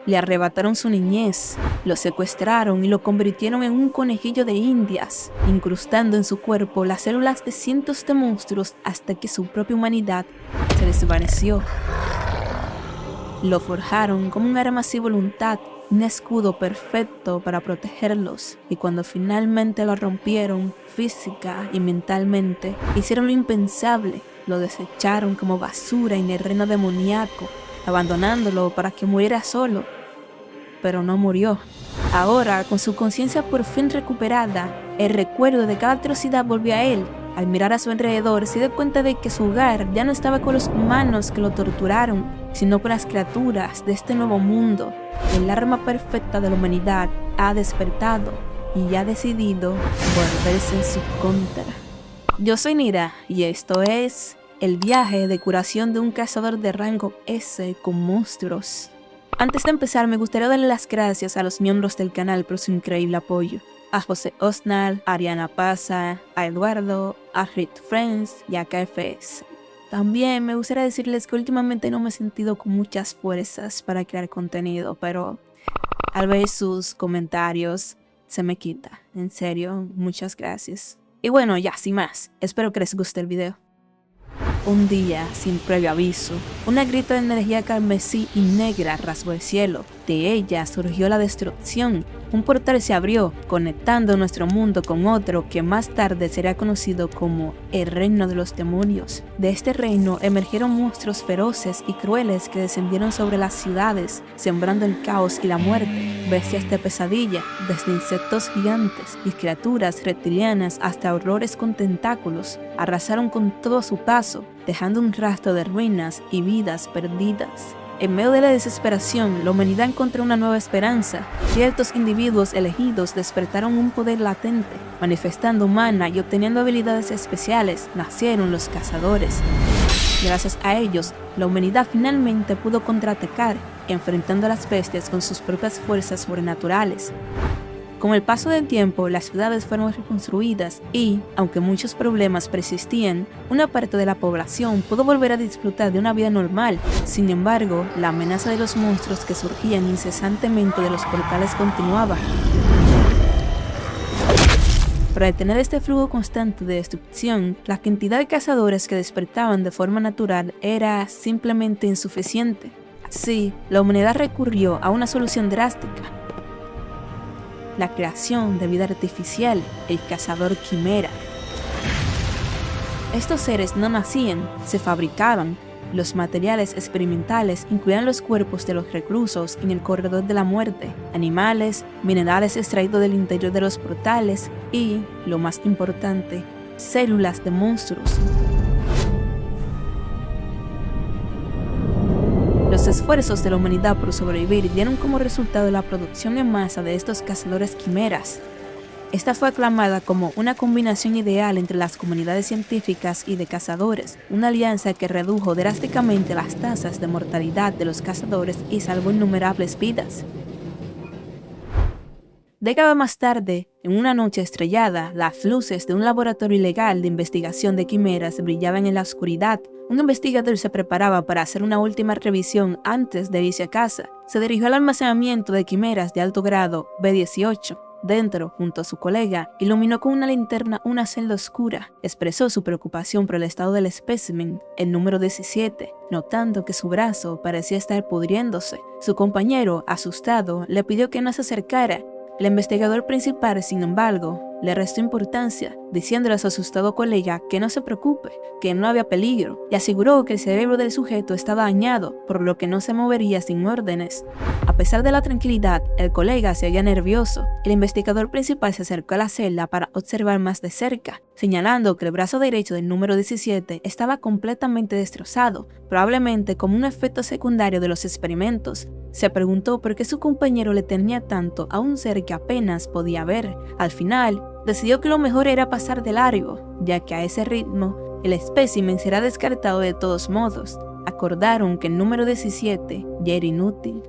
Le arrebataron su niñez, lo secuestraron y lo convirtieron en un conejillo de indias, incrustando en su cuerpo las células de cientos de monstruos hasta que su propia humanidad se desvaneció. Lo forjaron como un arma sin voluntad, un escudo perfecto para protegerlos, y cuando finalmente lo rompieron física y mentalmente, hicieron lo impensable, lo desecharon como basura en el reino demoníaco, abandonándolo para que muriera solo. Pero no murió. Ahora, con su conciencia por fin recuperada, el recuerdo de cada atrocidad volvió a él. Al mirar a su alrededor, se dio cuenta de que su hogar ya no estaba con los humanos que lo torturaron, sino con las criaturas de este nuevo mundo. El arma perfecta de la humanidad ha despertado y ha decidido volverse en su contra. Yo soy Nira y esto es el viaje de curación de un cazador de rango S con monstruos. Antes de empezar, me gustaría darle las gracias a los miembros del canal por su increíble apoyo. A José Osnal, a Ariana Paza, a Eduardo, a Rit Friends y a KFS. También me gustaría decirles que últimamente no me he sentido con muchas fuerzas para crear contenido, pero al ver sus comentarios se me quita. En serio, muchas gracias. Y bueno, ya sin más, espero que les guste el video. Un día, sin previo aviso, una grita de energía carmesí y negra rasgó el cielo. De ella surgió la destrucción. Un portal se abrió, conectando nuestro mundo con otro que más tarde será conocido como el Reino de los Demonios. De este reino emergieron monstruos feroces y crueles que descendieron sobre las ciudades, sembrando el caos y la muerte. Bestias de pesadilla, desde insectos gigantes y criaturas reptilianas hasta horrores con tentáculos, arrasaron con todo a su paso, dejando un rastro de ruinas y vidas perdidas. En medio de la desesperación, la humanidad encontró una nueva esperanza. Ciertos individuos elegidos despertaron un poder latente, manifestando mana y obteniendo habilidades especiales, nacieron los cazadores. Gracias a ellos, la humanidad finalmente pudo contraatacar, enfrentando a las bestias con sus propias fuerzas sobrenaturales. Con el paso del tiempo, las ciudades fueron reconstruidas y, aunque muchos problemas persistían, una parte de la población pudo volver a disfrutar de una vida normal. Sin embargo, la amenaza de los monstruos que surgían incesantemente de los portales continuaba. Para detener este flujo constante de destrucción, la cantidad de cazadores que despertaban de forma natural era simplemente insuficiente. Así, la humanidad recurrió a una solución drástica: la creación de vida artificial, el cazador quimera. Estos seres no nacían, se fabricaban. Los materiales experimentales incluían los cuerpos de los reclusos en el corredor de la muerte, animales, minerales extraídos del interior de los portales y, lo más importante, células de monstruos. Los esfuerzos de la humanidad por sobrevivir dieron como resultado la producción en masa de estos cazadores quimeras. Esta fue aclamada como una combinación ideal entre las comunidades científicas y de cazadores, una alianza que redujo drásticamente las tasas de mortalidad de los cazadores y salvó innumerables vidas. Décadas más tarde, en una noche estrellada, las luces de un laboratorio ilegal de investigación de quimeras brillaban en la oscuridad. Un investigador se preparaba para hacer una última revisión antes de irse a casa. Se dirigió al almacenamiento de quimeras de alto grado B-18. Dentro, junto a su colega, iluminó con una linterna una celda oscura. Expresó su preocupación por el estado del espécimen, el número 17, notando que su brazo parecía estar pudriéndose. Su compañero, asustado, le pidió que no se acercara. El investigador principal, sin embargo, le restó importancia, diciéndole a su asustado colega que no se preocupe, que no había peligro, y aseguró que el cerebro del sujeto estaba dañado, por lo que no se movería sin órdenes. A pesar de la tranquilidad, el colega se veía nervioso. El investigador principal se acercó a la celda para observar más de cerca, señalando que el brazo derecho del número 17 estaba completamente destrozado, probablemente como un efecto secundario de los experimentos. Se preguntó por qué su compañero le tenía tanto a un ser que apenas podía ver. Al final, decidió que lo mejor era pasar de largo, ya que a ese ritmo, el espécimen será descartado de todos modos. Acordaron que el número 17 ya era inútil.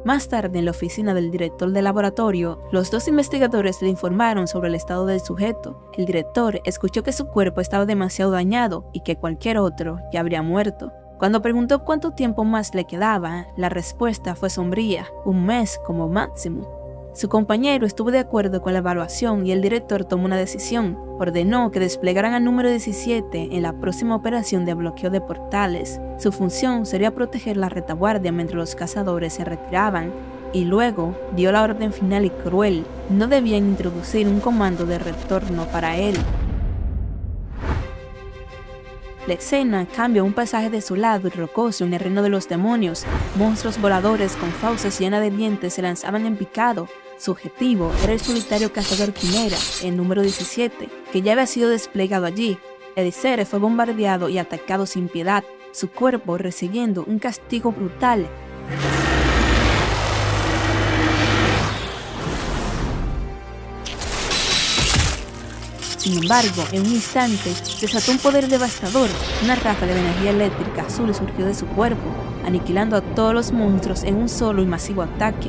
Más tarde, en la oficina del director del laboratorio, los dos investigadores le informaron sobre el estado del sujeto. El director escuchó que su cuerpo estaba demasiado dañado y que cualquier otro ya habría muerto. Cuando preguntó cuánto tiempo más le quedaba, la respuesta fue sombría: 1 mes como máximo. Su compañero estuvo de acuerdo con la evaluación y el director tomó una decisión. Ordenó que desplegaran al número 17 en la próxima operación de bloqueo de portales. Su función sería proteger la retaguardia mientras los cazadores se retiraban, y luego dio la orden final y cruel: no debían introducir un comando de retorno para él. La escena cambia a un paisaje desolado y rocoso en el reino de los demonios. Monstruos voladores con fauces llenas de dientes se lanzaban en picado. Su objetivo era el solitario cazador quimera, el número 17, que ya había sido desplegado allí. Edicere fue bombardeado y atacado sin piedad, su cuerpo recibiendo un castigo brutal. Sin embargo, en un instante, desató un poder devastador. Una ráfaga de energía eléctrica azul surgió de su cuerpo, aniquilando a todos los monstruos en un solo y masivo ataque.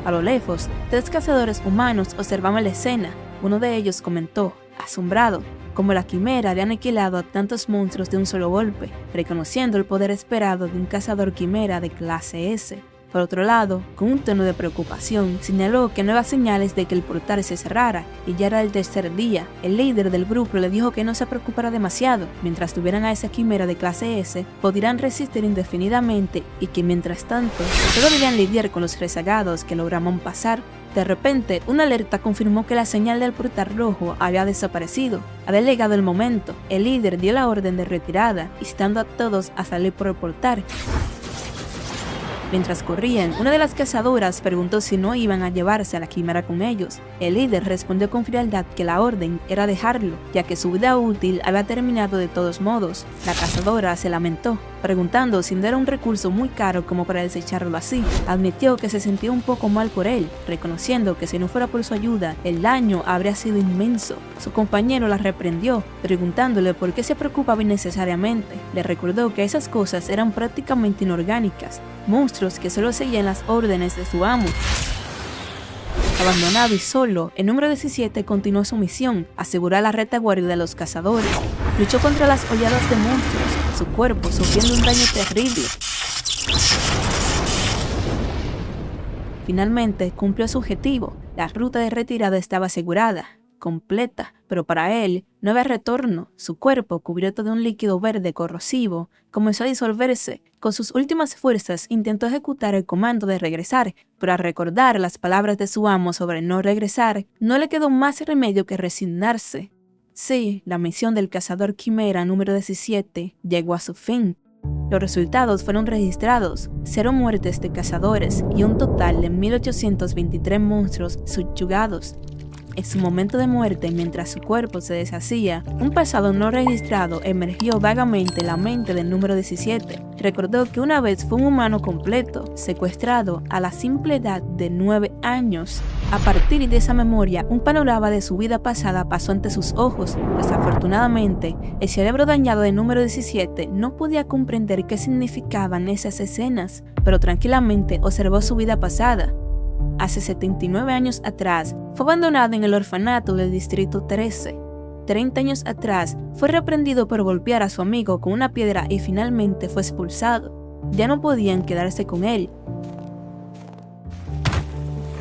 A lo lejos, 3 cazadores humanos observaban la escena. Uno de ellos comentó, asombrado, cómo la quimera había aniquilado a tantos monstruos de un solo golpe, reconociendo el poder esperado de un cazador quimera de clase S. Por otro lado, con un tono de preocupación, señaló que no había señales de que el portal se cerrara, y ya era el tercer día. El líder del grupo le dijo que no se preocupara demasiado. Mientras tuvieran a esa quimera de clase S, podrían resistir indefinidamente, y que mientras tanto, solo debían lidiar con los rezagados que lograban pasar. De repente, una alerta confirmó que la señal del portal rojo había desaparecido. Había llegado el momento. El líder dio la orden de retirada, instando a todos a salir por el portal. Mientras corrían, una de las cazadoras preguntó si no iban a llevarse a la quimera con ellos. El líder respondió con frialdad que la orden era dejarlo, ya que su vida útil había terminado de todos modos. La cazadora se lamentó, preguntando si no era un recurso muy caro como para desecharlo así. Admitió que se sentía un poco mal por él, reconociendo que si no fuera por su ayuda, el daño habría sido inmenso. Su compañero la reprendió, preguntándole por qué se preocupaba innecesariamente. Le recordó que esas cosas eran prácticamente inorgánicas, monstruos que solo seguían las órdenes de su amo. Abandonado y solo, el número 17 continuó su misión: asegurar la retaguardia de los cazadores. Luchó contra las oleadas de monstruos, su cuerpo sufriendo un daño terrible. Finalmente cumplió su objetivo. La ruta de retirada estaba asegurada, completa, pero para él no había retorno. Su cuerpo, cubierto de un líquido verde corrosivo, comenzó a disolverse. Con sus últimas fuerzas intentó ejecutar el comando de regresar, pero al recordar las palabras de su amo sobre no regresar, no le quedó más remedio que resignarse. Sí, la misión del cazador quimera número 17 llegó a su fin. Los resultados fueron registrados: 0 muertes de cazadores y un total de 1823 monstruos subyugados. En su momento de muerte, mientras su cuerpo se deshacía, un pasado no registrado emergió vagamente en la mente del número 17. Recordó que una vez fue un humano completo, secuestrado a la simple edad de 9 años. A partir de esa memoria, un panorama de su vida pasada pasó ante sus ojos. Desafortunadamente, el cerebro dañado del número 17 no podía comprender qué significaban esas escenas, pero tranquilamente observó su vida pasada. Hace 79 años atrás, fue abandonado en el orfanato del Distrito 13. 30 años atrás, fue reprendido por golpear a su amigo con una piedra y finalmente fue expulsado. Ya no podían quedarse con él.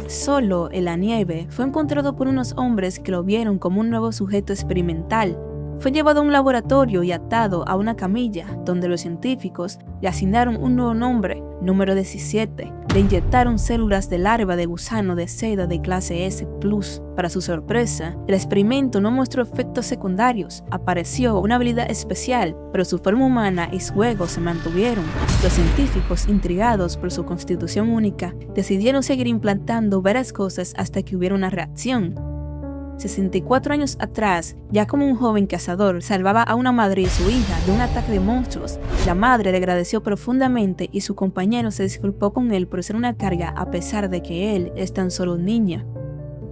Solo en la nieve, fue encontrado por unos hombres que lo vieron como un nuevo sujeto experimental. Fue llevado a un laboratorio y atado a una camilla, donde los científicos le asignaron un nuevo nombre, número 17. Le inyectaron células de larva de gusano de seda de clase S+. Para su sorpresa, el experimento no mostró efectos secundarios. Apareció una habilidad especial, pero su forma humana y su ego se mantuvieron. Los científicos, intrigados por su constitución única, decidieron seguir implantando varias cosas hasta que hubiera una reacción. 64 años atrás, ya como un joven cazador, salvaba a una madre y su hija de un ataque de monstruos. La madre le agradeció profundamente y su compañero se disculpó con él por ser una carga a pesar de que él es tan solo un niño.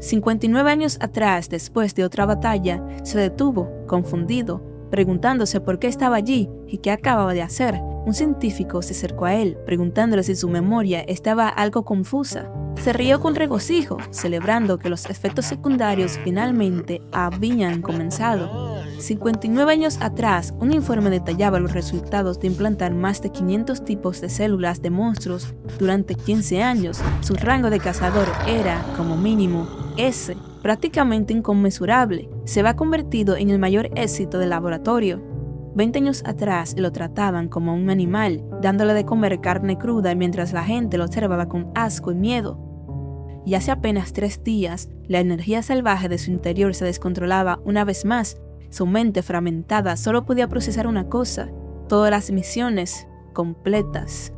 59 años atrás, después de otra batalla, se detuvo, confundido, preguntándose por qué estaba allí y qué acababa de hacer. Un científico se acercó a él, preguntándole si su memoria estaba algo confusa. Se rió con regocijo, celebrando que los efectos secundarios finalmente habían comenzado. 59 años atrás, un informe detallaba los resultados de implantar más de 500 tipos de células de monstruos durante 15 años. Su rango de cazador era, como mínimo, S, prácticamente inconmensurable. Se había convertido en el mayor éxito del laboratorio. 20 años atrás lo trataban como un animal, dándole de comer carne cruda mientras la gente lo observaba con asco y miedo. Y hace apenas 3 días, la energía salvaje de su interior se descontrolaba una vez más. Su mente fragmentada solo podía procesar una cosa: todas las misiones completas.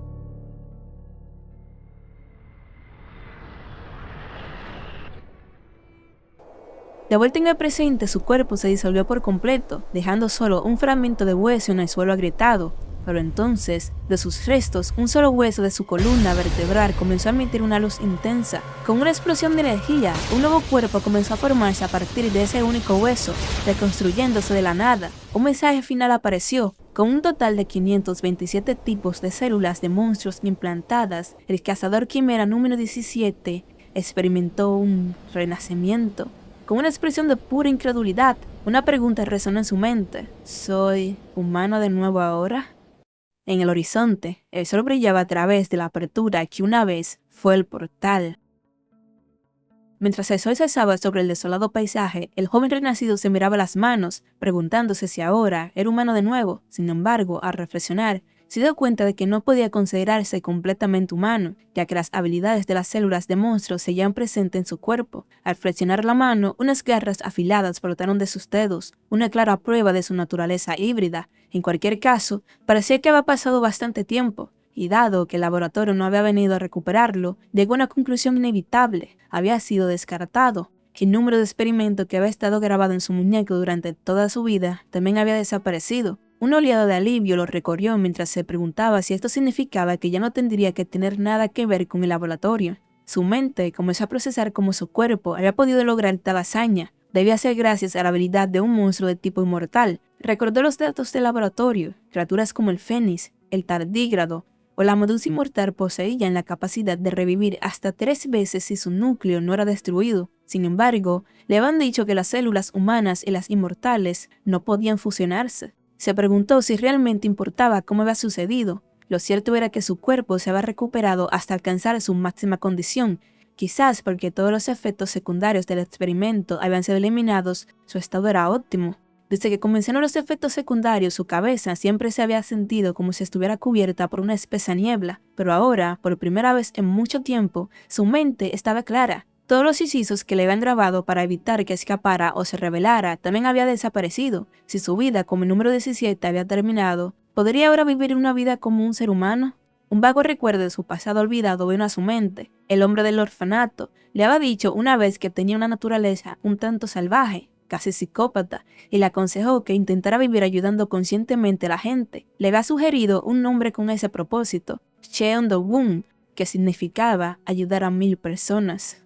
De vuelta en el presente, su cuerpo se disolvió por completo, dejando solo un fragmento de hueso en el suelo agrietado. Pero entonces, de sus restos, un solo hueso de su columna vertebral comenzó a emitir una luz intensa. Con una explosión de energía, un nuevo cuerpo comenzó a formarse a partir de ese único hueso, reconstruyéndose de la nada. Un mensaje final apareció. Con un total de 527 tipos de células de monstruos implantadas, el cazador quimera número 17 experimentó un renacimiento. Con una expresión de pura incredulidad, una pregunta resonó en su mente: ¿soy humano de nuevo ahora? En el horizonte, el sol brillaba a través de la apertura que una vez fue el portal. Mientras el sol se alzaba sobre el desolado paisaje, el joven renacido se miraba las manos, preguntándose si ahora era humano de nuevo. Sin embargo, al reflexionar, se dio cuenta de que no podía considerarse completamente humano, ya que las habilidades de las células de monstruos seguían presentes en su cuerpo. Al flexionar la mano, unas garras afiladas brotaron de sus dedos, una clara prueba de su naturaleza híbrida. En cualquier caso, parecía que había pasado bastante tiempo, y dado que el laboratorio no había venido a recuperarlo, llegó a una conclusión inevitable: había sido descartado. El número de experimentos que había estado grabado en su muñeco durante toda su vida también había desaparecido. Una oleada de alivio lo recorrió mientras se preguntaba si esto significaba que ya no tendría que tener nada que ver con el laboratorio. Su mente comenzó a procesar cómo su cuerpo había podido lograr tal hazaña. Debía ser gracias a la habilidad de un monstruo de tipo inmortal. Recordó los datos del laboratorio: criaturas como el fénix, el tardígrado o la medusa inmortal poseían la capacidad de revivir hasta 3 veces si su núcleo no era destruido. Sin embargo, le habían dicho que las células humanas y las inmortales no podían fusionarse. Se preguntó si realmente importaba cómo había sucedido. Lo cierto era que su cuerpo se había recuperado hasta alcanzar su máxima condición. Quizás porque todos los efectos secundarios del experimento habían sido eliminados, su estado era óptimo. Desde que comenzaron los efectos secundarios, su cabeza siempre se había sentido como si estuviera cubierta por una espesa niebla, pero ahora, por primera vez en mucho tiempo, su mente estaba clara. Todos los hechizos que le habían grabado para evitar que escapara o se rebelara también había desaparecido. Si su vida como el número 17 había terminado, ¿podría ahora vivir una vida como un ser humano? Un vago recuerdo de su pasado olvidado vino a su mente. El hombre del orfanato le había dicho una vez que tenía una naturaleza un tanto salvaje, casi psicópata, y le aconsejó que intentara vivir ayudando conscientemente a la gente. Le había sugerido un nombre con ese propósito: Cheon-do-woon, que significaba ayudar a 1000 personas.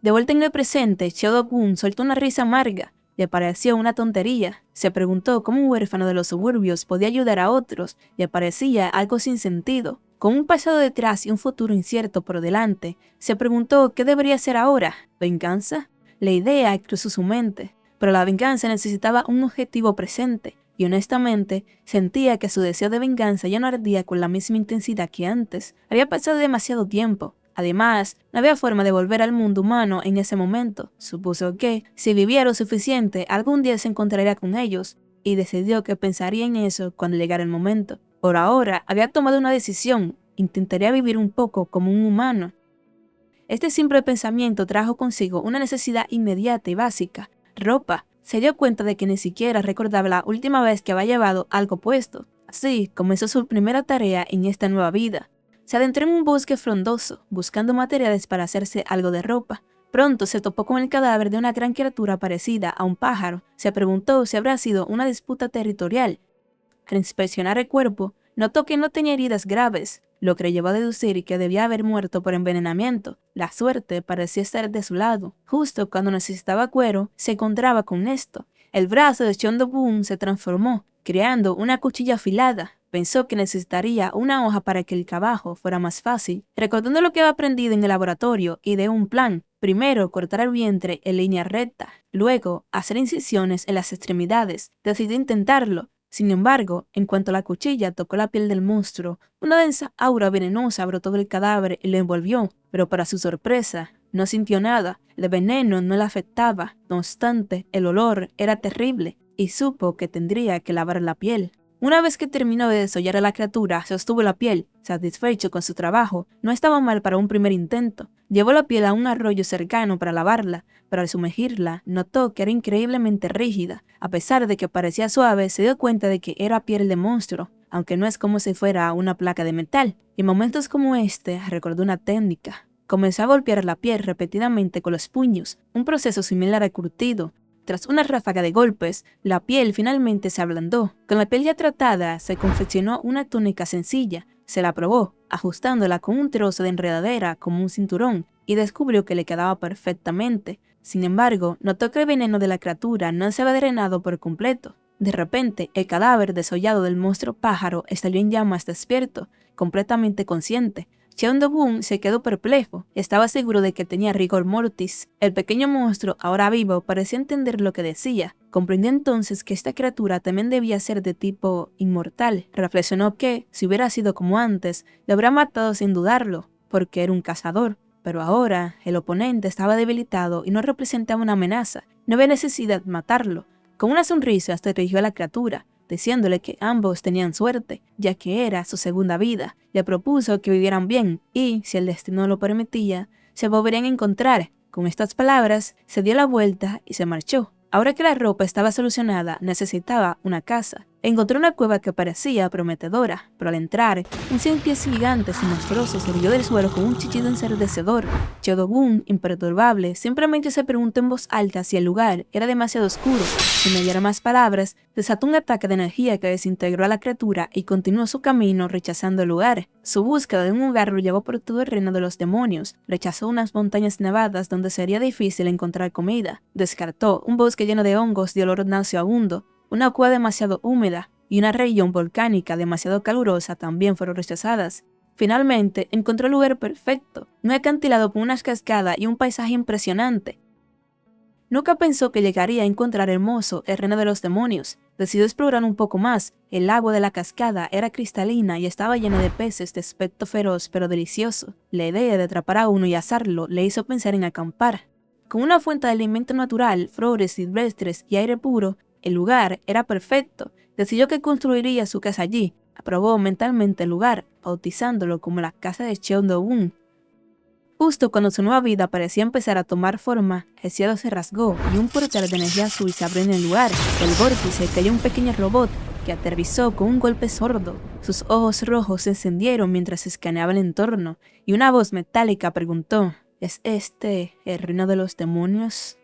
De vuelta en el presente, Cheo-do-woon soltó una risa amarga. Le pareció una tontería. Se preguntó cómo un huérfano de los suburbios podía ayudar a otros. Le parecía algo sin sentido. Con un pasado detrás y un futuro incierto por delante, se preguntó qué debería hacer ahora. ¿Venganza? La idea cruzó su mente, pero la venganza necesitaba un objetivo presente, y honestamente sentía que su deseo de venganza ya no ardía con la misma intensidad que antes. Había pasado demasiado tiempo. Además, no había forma de volver al mundo humano en ese momento. Supuso que, si vivía lo suficiente, algún día se encontraría con ellos, y decidió que pensaría en eso cuando llegara el momento. Por ahora, había tomado una decisión: intentaría vivir un poco como un humano. Este simple pensamiento trajo consigo una necesidad inmediata y básica: ropa. Se dio cuenta de que ni siquiera recordaba la última vez que había llevado algo puesto. Así comenzó su primera tarea en esta nueva vida. Se adentró en un bosque frondoso, buscando materiales para hacerse algo de ropa. Pronto se topó con el cadáver de una gran criatura parecida a un pájaro. Se preguntó si habría sido una disputa territorial. Al inspeccionar el cuerpo, notó que no tenía heridas graves, lo que le llevó a deducir que debía haber muerto por envenenamiento. La suerte parecía estar de su lado. Justo cuando necesitaba cuero, se encontraba con esto. El brazo de Cheon-do-woon se transformó, creando una cuchilla afilada, Pensó que necesitaría una hoja para que el trabajo fuera más fácil, recordando lo que había aprendido en el laboratorio, ideó un plan. Primero, cortar el vientre en línea recta, luego, hacer incisiones en las extremidades. Decidió intentarlo. Sin embargo, en cuanto la cuchilla tocó la piel del monstruo, una densa aura venenosa brotó del cadáver y lo envolvió, pero para su sorpresa, no sintió nada. El veneno no le afectaba, no obstante, el olor era terrible y supo que tendría que lavar la piel. Una vez que terminó de desollar a la criatura, sostuvo la piel, satisfecho con su trabajo. No estaba mal para un primer intento. Llevó la piel a un arroyo cercano para lavarla, pero al sumergirla, notó que era increíblemente rígida. A pesar de que parecía suave, se dio cuenta de que era piel de monstruo, aunque no es como si fuera una placa de metal. Y en momentos como este, recordó una técnica. Comenzó a golpear la piel repetidamente con los puños, un proceso similar al curtido. Tras una ráfaga de golpes, la piel finalmente se ablandó. Con la piel ya tratada, se confeccionó una túnica sencilla. Se la probó, ajustándola con un trozo de enredadera como un cinturón, y descubrió que le quedaba perfectamente. Sin embargo, notó que el veneno de la criatura no se había drenado por completo. De repente, el cadáver desollado del monstruo pájaro estalló en llamas despierto, completamente consciente. Cheon-do-bun se quedó perplejo. Estaba seguro de que tenía rigor mortis. El pequeño monstruo, ahora vivo, parecía entender lo que decía. Comprendió entonces que esta criatura también debía ser de tipo inmortal. Reflexionó que, si hubiera sido como antes, lo habría matado sin dudarlo, porque era un cazador. Pero ahora, el oponente estaba debilitado y no representaba una amenaza. No había necesidad de matarlo. Con una sonrisa se dirigió a la criatura, diciéndole que ambos tenían suerte, ya que era su segunda vida. Le propuso que vivieran bien y, si el destino lo permitía, se volverían a encontrar. Con estas palabras, se dio la vuelta y se marchó. Ahora que la ropa estaba solucionada, necesitaba una casa. Encontró una cueva que parecía prometedora, pero al entrar, un 100 pies gigantes y monstruoso se erguió del suelo con un chillido ensordecedor. Cheon-do-bun, imperturbable, simplemente se preguntó en voz alta si el lugar era demasiado oscuro. Sin hallar más palabras, desató un ataque de energía que desintegró a la criatura y continuó su camino rechazando el lugar. Su búsqueda de un lugar lo llevó por todo el reino de los demonios. Rechazó unas montañas nevadas donde sería difícil encontrar comida. Descartó un bosque lleno de hongos de olor nauseabundo, una cueva demasiado húmeda y una región volcánica demasiado calurosa también fueron rechazadas. Finalmente, encontró el lugar perfecto, un acantilado con unas cascadas y un paisaje impresionante. Nunca pensó que llegaría a encontrar hermoso el reino de los demonios. Decidió explorar un poco más. El agua de la cascada era cristalina y estaba llena de peces de aspecto feroz pero delicioso. La idea de atrapar a uno y asarlo le hizo pensar en acampar. Con una fuente de alimento natural, flores silvestres y aire puro, el lugar era perfecto. Decidió que construiría su casa allí. Aprobó mentalmente el lugar, bautizándolo como la casa de Cheon-do-bun. Justo cuando su nueva vida parecía empezar a tomar forma, el cielo se rasgó y un portal de energía azul se abrió en el lugar. Del vórtice cayó un pequeño robot que aterrizó con un golpe sordo. Sus ojos rojos se encendieron mientras escaneaba el entorno y una voz metálica preguntó: ¿Es este el reino de los demonios?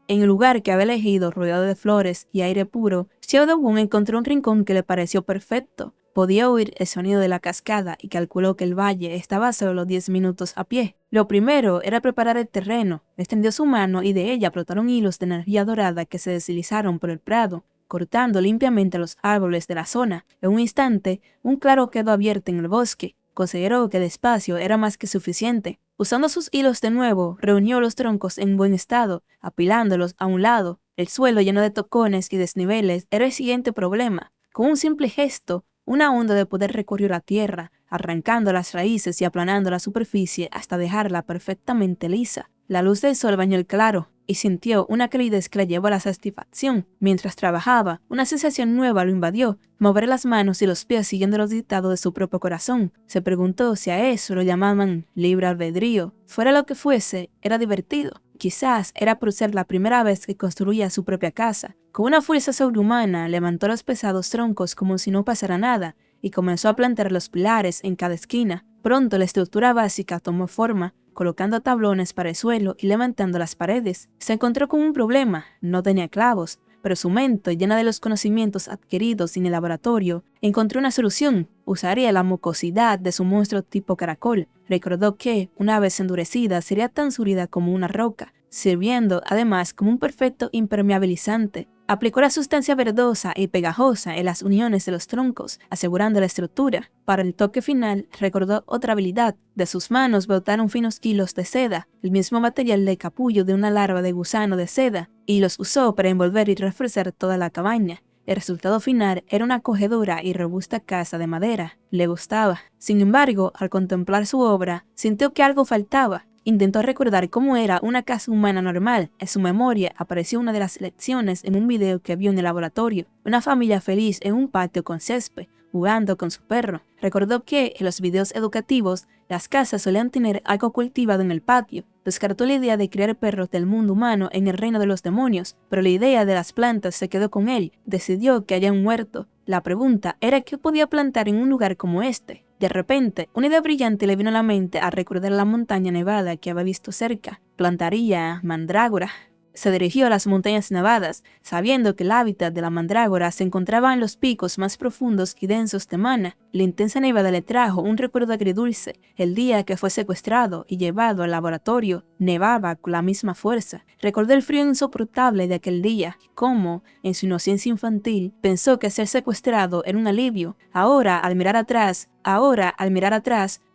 En el lugar que había elegido, rodeado de flores y aire puro, Cheon-do-bun encontró un rincón que le pareció perfecto. Podía oír el sonido de la cascada y calculó que el valle estaba a solo 10 minutos a pie. Lo primero era preparar el terreno. Extendió su mano y de ella brotaron hilos de energía dorada que se deslizaron por el prado, cortando limpiamente los árboles de la zona. En un instante, un claro quedó abierto en el bosque. Consideró que el espacio era más que suficiente. Usando sus hilos de nuevo, reunió los troncos en buen estado, apilándolos a un lado. El suelo lleno de tocones y desniveles era el siguiente problema. Con un simple gesto, una onda de poder recorrió la tierra, arrancando las raíces y aplanando la superficie hasta dejarla perfectamente lisa. La luz del sol bañó el claro y sintió una calidez que le llevó a la satisfacción. Mientras trabajaba, una sensación nueva lo invadió, mover las manos y los pies siguiendo los dictados de su propio corazón. Se preguntó si a eso lo llamaban libre albedrío. Fuera lo que fuese, era divertido. Quizás era por ser la primera vez que construía su propia casa. Con una fuerza sobrehumana, levantó los pesados troncos como si no pasara nada y comenzó a plantar los pilares en cada esquina. Pronto la estructura básica tomó forma, colocando tablones para el suelo y levantando las paredes. Se encontró con un problema: no tenía clavos, pero su mente, llena de los conocimientos adquiridos en el laboratorio, encontró una solución. Usaría la mucosidad de su monstruo tipo caracol. Recordó que, una vez endurecida, sería tan sólida como una roca, sirviendo además como un perfecto impermeabilizante. Aplicó la sustancia verdosa y pegajosa en las uniones de los troncos, asegurando la estructura. Para el toque final, recordó otra habilidad. De sus manos brotaron finos hilos de seda, el mismo material de capullo de una larva de gusano de seda, y los usó para envolver y reforzar toda la cabaña. El resultado final era una acogedora y robusta casa de madera. Le gustaba. Sin embargo, al contemplar su obra, sintió que algo faltaba. Intentó recordar cómo era una casa humana normal. En su memoria apareció una de las lecciones en un video que vio en el laboratorio. Una familia feliz en un patio con césped, jugando con su perro. Recordó que en los videos educativos, las casas solían tener algo cultivado en el patio. Descartó la idea de criar perros del mundo humano en el reino de los demonios, pero la idea de las plantas se quedó con él. Decidió que haya un huerto. La pregunta era qué podía plantar en un lugar como este. De repente, una idea brillante le vino a la mente al recordar la montaña nevada que había visto cerca. Plantaría mandrágora. Se dirigió a las montañas nevadas, sabiendo que el hábitat de la mandrágora se encontraba en los picos más profundos y densos de Mana. La intensa nevada le trajo un recuerdo agridulce. El día que fue secuestrado y llevado al laboratorio, nevaba con la misma fuerza. Recordó el frío insoportable de aquel día, y cómo, en su inocencia infantil, pensó que ser secuestrado era un alivio. Ahora, al mirar atrás,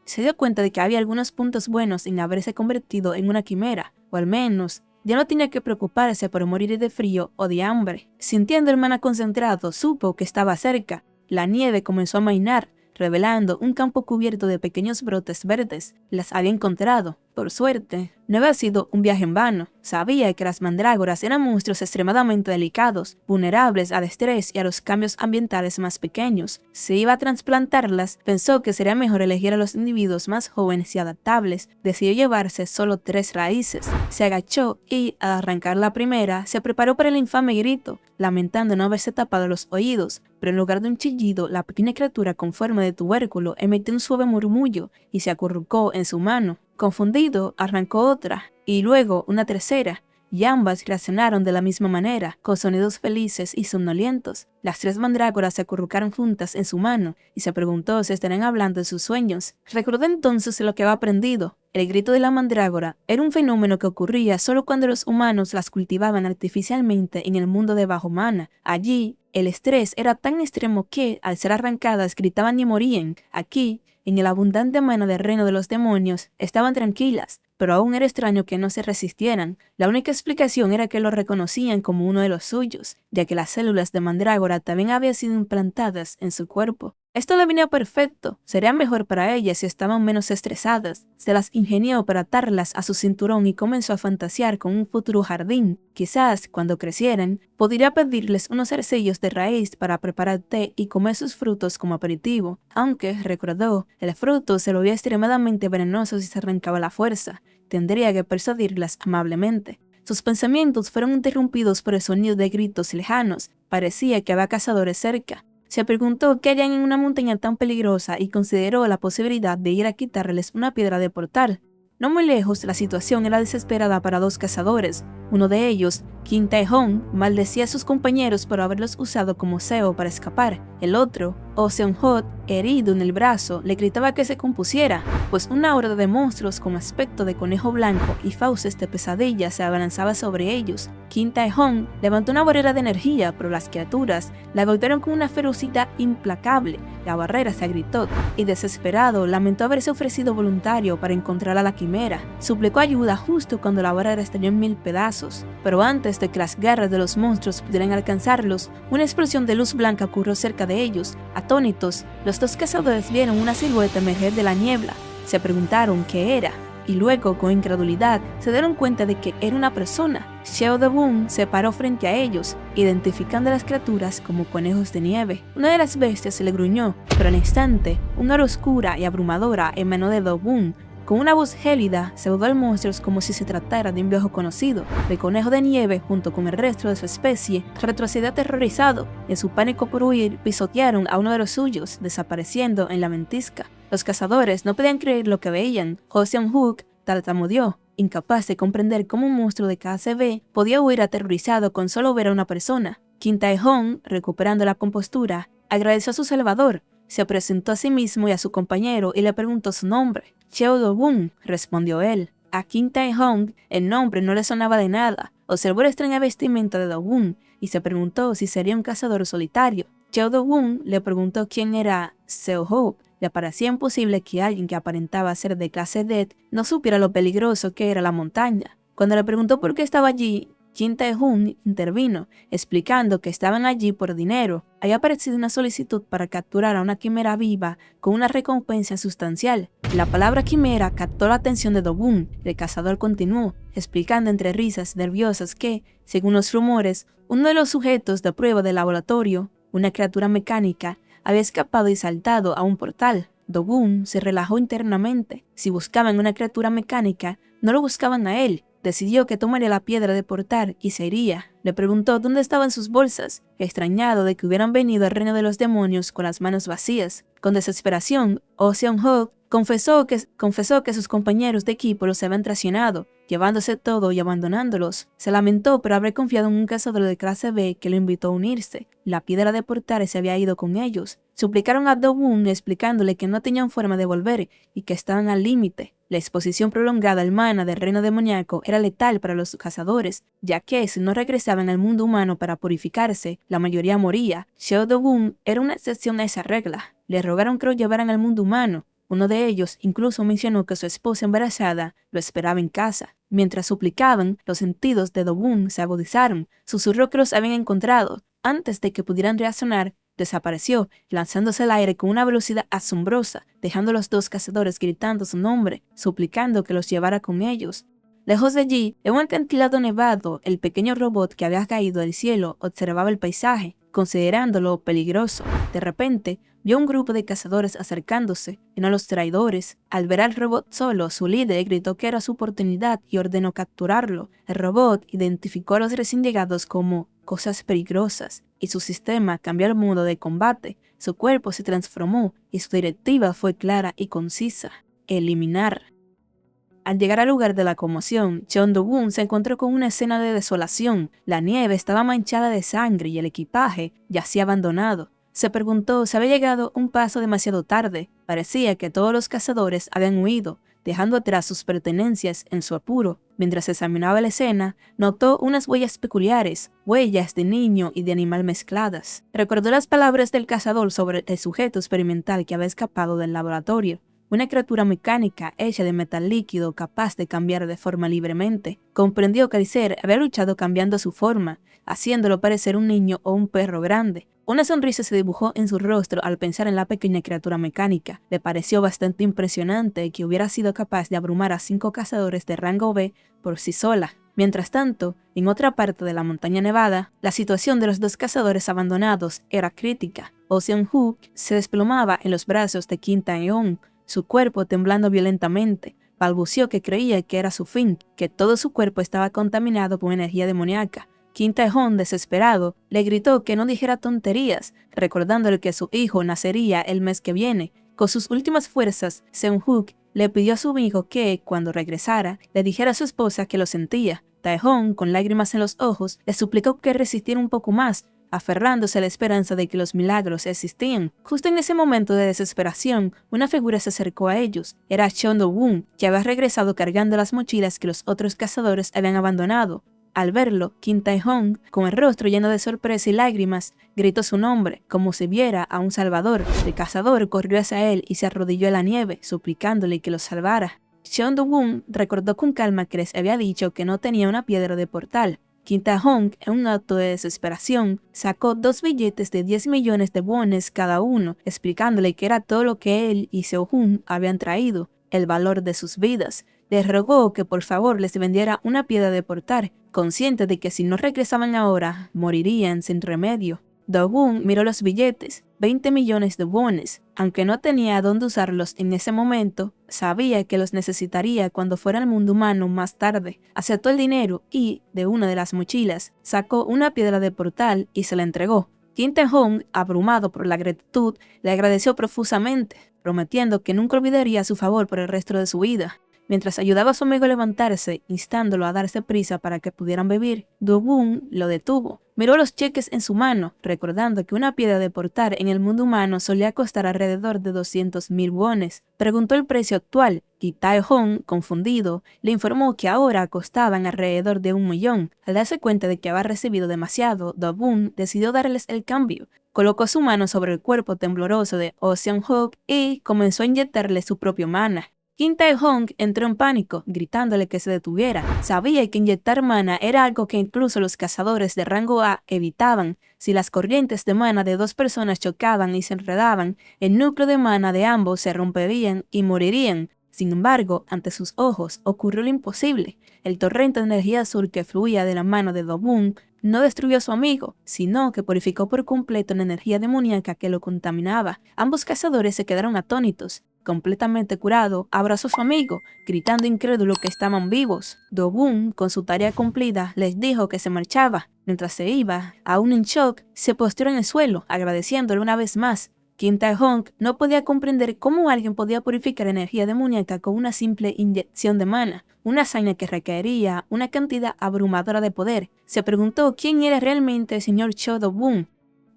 se dio cuenta de que había algunos puntos buenos en haberse convertido en una quimera, o al menos ya no tenía que preocuparse por morir de frío o de hambre. Sintiendo el maná concentrado, supo que estaba cerca. La nieve comenzó a amainar, revelando un campo cubierto de pequeños brotes verdes. Las había encontrado. Por suerte, no había sido un viaje en vano. Sabía que las mandrágoras eran monstruos extremadamente delicados, vulnerables al estrés y a los cambios ambientales más pequeños. Si iba a trasplantarlas, pensó que sería mejor elegir a los individuos más jóvenes y adaptables. Decidió llevarse solo 3 raíces. Se agachó y, al arrancar la primera, se preparó para el infame grito, lamentando no haberse tapado los oídos. Pero en lugar de un chillido, la pequeña criatura con forma de tubérculo emitió un suave murmullo y se acurrucó en su mano. Confundido, arrancó otra, y luego una tercera, y ambas reaccionaron de la misma manera, con sonidos felices y somnolientos. Las 3 mandrágoras se acurrucaron juntas en su mano, y se preguntó si estarían hablando de sus sueños. Recordó entonces lo que había aprendido. El grito de la mandrágora era un fenómeno que ocurría solo cuando los humanos las cultivaban artificialmente en el mundo de bajo Mana. Allí, el estrés era tan extremo que, al ser arrancadas, gritaban y morían. Aquí, en el abundante Mana del reino de los demonios, estaban tranquilas, pero aún era extraño que no se resistieran. La única explicación era que lo reconocían como uno de los suyos, ya que las células de mandrágora también habían sido implantadas en su cuerpo. Esto le venía perfecto, sería mejor para ellas si estaban menos estresadas. Se las ingenió para atarlas a su cinturón y comenzó a fantasear con un futuro jardín. Quizás, cuando crecieran, podría pedirles unos zarcillos de raíz para preparar té y comer sus frutos como aperitivo, aunque, recordó, el fruto se lo veía extremadamente venenoso si se arrancaba a la fuerza. Tendría que persuadirlas amablemente. Sus pensamientos fueron interrumpidos por el sonido de gritos lejanos. Parecía que había cazadores cerca. Se preguntó qué harían en una montaña tan peligrosa y consideró la posibilidad de ir a quitarles una piedra de portal. No muy lejos, la situación era desesperada para 2 cazadores. Uno de ellos, Kim Tae-hong, maldecía a sus compañeros por haberlos usado como cebo para escapar. El otro, Oh Seon-hot, herido en el brazo, le gritaba que se compusiera, pues una horda de monstruos con aspecto de conejo blanco y fauces de pesadilla se abalanzaba sobre ellos. Kim Tae-hong levantó una barrera de energía, pero las criaturas la golpearon con una ferocidad implacable. La barrera se agrietó y, desesperado, lamentó haberse ofrecido voluntario para encontrar a la quimera. Suplicó ayuda justo cuando la barrera estalló en 1000 pedazos. Pero antes de que las garras de los monstruos pudieran alcanzarlos, una explosión de luz blanca ocurrió cerca de ellos. Atónitos, los 2 cazadores vieron una silueta emerger de la niebla. Se preguntaron qué era, y luego, con incredulidad, se dieron cuenta de que era una persona. Xiao De-bun se paró frente a ellos, identificando a las criaturas como conejos de nieve. Una de las bestias le gruñó, pero al instante, una hora oscura y abrumadora emanó de De-bun. Con una voz gélida, saludó al monstruo como si se tratara de un viejo conocido. El conejo de nieve, junto con el resto de su especie, retrocedió aterrorizado. En su pánico por huir, pisotearon a uno de los suyos, desapareciendo en la ventisca. Los cazadores no podían creer lo que veían. Oh Seon-hook tartamudeó, incapaz de comprender cómo un monstruo de KCB podía huir aterrorizado con solo ver a una persona. Kim Tae-hong, recuperando la compostura, agradeció a su salvador. Se presentó a sí mismo y a su compañero y le preguntó su nombre. Xiao De-bun, respondió él. A Kim Tae-hong el nombre no le sonaba de nada. Observó la extraña vestimenta de Do-woon y se preguntó si sería un cazador solitario. Cheo Do-woon le preguntó quién era Seo-ho. Le parecía imposible que alguien que aparentaba ser de clase D no supiera lo peligroso que era la montaña. Cuando le preguntó por qué estaba allí, Kim Tae-hong intervino, explicando que estaban allí por dinero. Había aparecido una solicitud para capturar a una quimera viva con una recompensa sustancial. La palabra quimera captó la atención de Do-woon. El cazador continuó, explicando entre risas nerviosas que, según los rumores, uno de los sujetos de prueba del laboratorio, una criatura mecánica, había escapado y saltado a un portal. Do-woon se relajó internamente. Si buscaban una criatura mecánica, no lo buscaban a él. Decidió que tomaría la piedra de portar y se iría. Le preguntó dónde estaban sus bolsas, extrañado de que hubieran venido al reino de los demonios con las manos vacías. Con desesperación, Oh Seon-ho confesó que sus compañeros de equipo los habían traicionado, llevándose todo y abandonándolos. Se lamentó por haber confiado en un cazador de clase B que lo invitó a unirse. La piedra de portar se había ido con ellos. Suplicaron a Do-woon explicándole que no tenían forma de volver y que estaban al límite. La exposición prolongada al mana del reino demoníaco era letal para los cazadores, ya que si no regresaban al mundo humano para purificarse, la mayoría moría. Cheo Do-woon era una excepción a esa regla. Le rogaron que lo llevaran al mundo humano. Uno de ellos incluso mencionó que su esposa embarazada lo esperaba en casa. Mientras suplicaban, los sentidos de Do-woon se agudizaron. Susurró que los habían encontrado. Antes de que pudieran reaccionar, desapareció, lanzándose al aire con una velocidad asombrosa, dejando a los dos cazadores gritando su nombre, suplicando que los llevara con ellos. Lejos de allí, en un acantilado nevado, el pequeño robot que había caído del cielo observaba el paisaje, considerándolo peligroso. De repente, vio un grupo de cazadores acercándose, y no los traidores. Al ver al robot solo, su líder gritó que era su oportunidad y ordenó capturarlo. El robot identificó a los recién llegados como cosas peligrosas, y su sistema cambió el modo de combate. Su cuerpo se transformó, y su directiva fue clara y concisa: eliminar. Al llegar al lugar de la conmoción, Cheon Do-woon se encontró con una escena de desolación. La nieve estaba manchada de sangre y el equipaje yacía abandonado. Se preguntó si había llegado un paso demasiado tarde. Parecía que todos los cazadores habían huido, dejando atrás sus pertenencias en su apuro. Mientras examinaba la escena, notó unas huellas peculiares, huellas de niño y de animal mezcladas. Recordó las palabras del cazador sobre el sujeto experimental que había escapado del laboratorio. Una criatura mecánica hecha de metal líquido capaz de cambiar de forma libremente. Comprendió que el ser había luchado cambiando su forma, haciéndolo parecer un niño o un perro grande. Una sonrisa se dibujó en su rostro al pensar en la pequeña criatura mecánica. Le pareció bastante impresionante que hubiera sido capaz de abrumar a 5 cazadores de rango B por sí sola. Mientras tanto, en otra parte de la montaña nevada, la situación de los 2 cazadores abandonados era crítica. Oh Seon-ho se desplomaba en los brazos de Kim Tae-hong, su cuerpo temblando violentamente. Balbuceó que creía que era su fin, que todo su cuerpo estaba contaminado por energía demoníaca. Kim Tae-hong, desesperado, le gritó que no dijera tonterías, recordándole que su hijo nacería el mes que viene. Con sus últimas fuerzas, Seon-ho le pidió a su hijo que, cuando regresara, le dijera a su esposa que lo sentía. Tae-hong, con lágrimas en los ojos, le suplicó que resistiera un poco más, aferrándose a la esperanza de que los milagros existían. Justo en ese momento de desesperación, una figura se acercó a ellos. Era Cheon Do-woon, que había regresado cargando las mochilas que los otros cazadores habían abandonado. Al verlo, Kim Tae-hong, con el rostro lleno de sorpresa y lágrimas, gritó su nombre, como si viera a un salvador. El cazador corrió hacia él y se arrodilló en la nieve, suplicándole que lo salvara. Cheon Do-woon recordó con calma que les había dicho que no tenía una piedra de portal. Kim Tae-hong, en un acto de desesperación, sacó 2 billetes de 10 millones de wones cada uno, explicándole que era todo lo que él y Seo-hun habían traído, el valor de sus vidas. Les rogó que por favor les vendiera una piedra de portar, consciente de que si no regresaban ahora, morirían sin remedio. Do-woon miró los billetes, 20 millones de wones. Aunque no tenía dónde usarlos en ese momento, sabía que los necesitaría cuando fuera al mundo humano más tarde. Aceptó el dinero y, de una de las mochilas, sacó una piedra de portal y se la entregó. Kim Tae-hong, abrumado por la gratitud, le agradeció profusamente, prometiendo que nunca olvidaría su favor por el resto de su vida. Mientras ayudaba a su amigo a levantarse, instándolo a darse prisa para que pudieran beber, Do-Woon lo detuvo. Miró los cheques en su mano, recordando que una piedra de portar en el mundo humano solía costar alrededor de 200.000 wones. Preguntó el precio actual, y Tae-hong, confundido, le informó que ahora costaban alrededor de 1.000.000. Al darse cuenta de que había recibido demasiado, Do-Woon decidió darles el cambio. Colocó su mano sobre el cuerpo tembloroso de Oh Seon-hook y comenzó a inyectarle su propio mana. Kim Tae-hong entró en pánico, gritándole que se detuviera. Sabía que inyectar mana era algo que incluso los cazadores de rango A evitaban. Si las corrientes de mana de dos personas chocaban y se enredaban, el núcleo de mana de ambos se romperían y morirían. Sin embargo, ante sus ojos ocurrió lo imposible. El torrente de energía azul que fluía de la mano de Do-Woon no destruyó a su amigo, sino que purificó por completo la energía demoníaca que lo contaminaba. Ambos cazadores se quedaron atónitos. Completamente curado, abrazó a su amigo, gritando incrédulo que estaban vivos. Do-Woon, con su tarea cumplida, les dijo que se marchaba. Mientras se iba, aún en shock, se postró en el suelo, agradeciéndole una vez más. Kim Tae-hong no podía comprender cómo alguien podía purificar energía demoníaca con una simple inyección de mana, una hazaña que requería una cantidad abrumadora de poder. Se preguntó quién era realmente el señor Cho Do-Woon.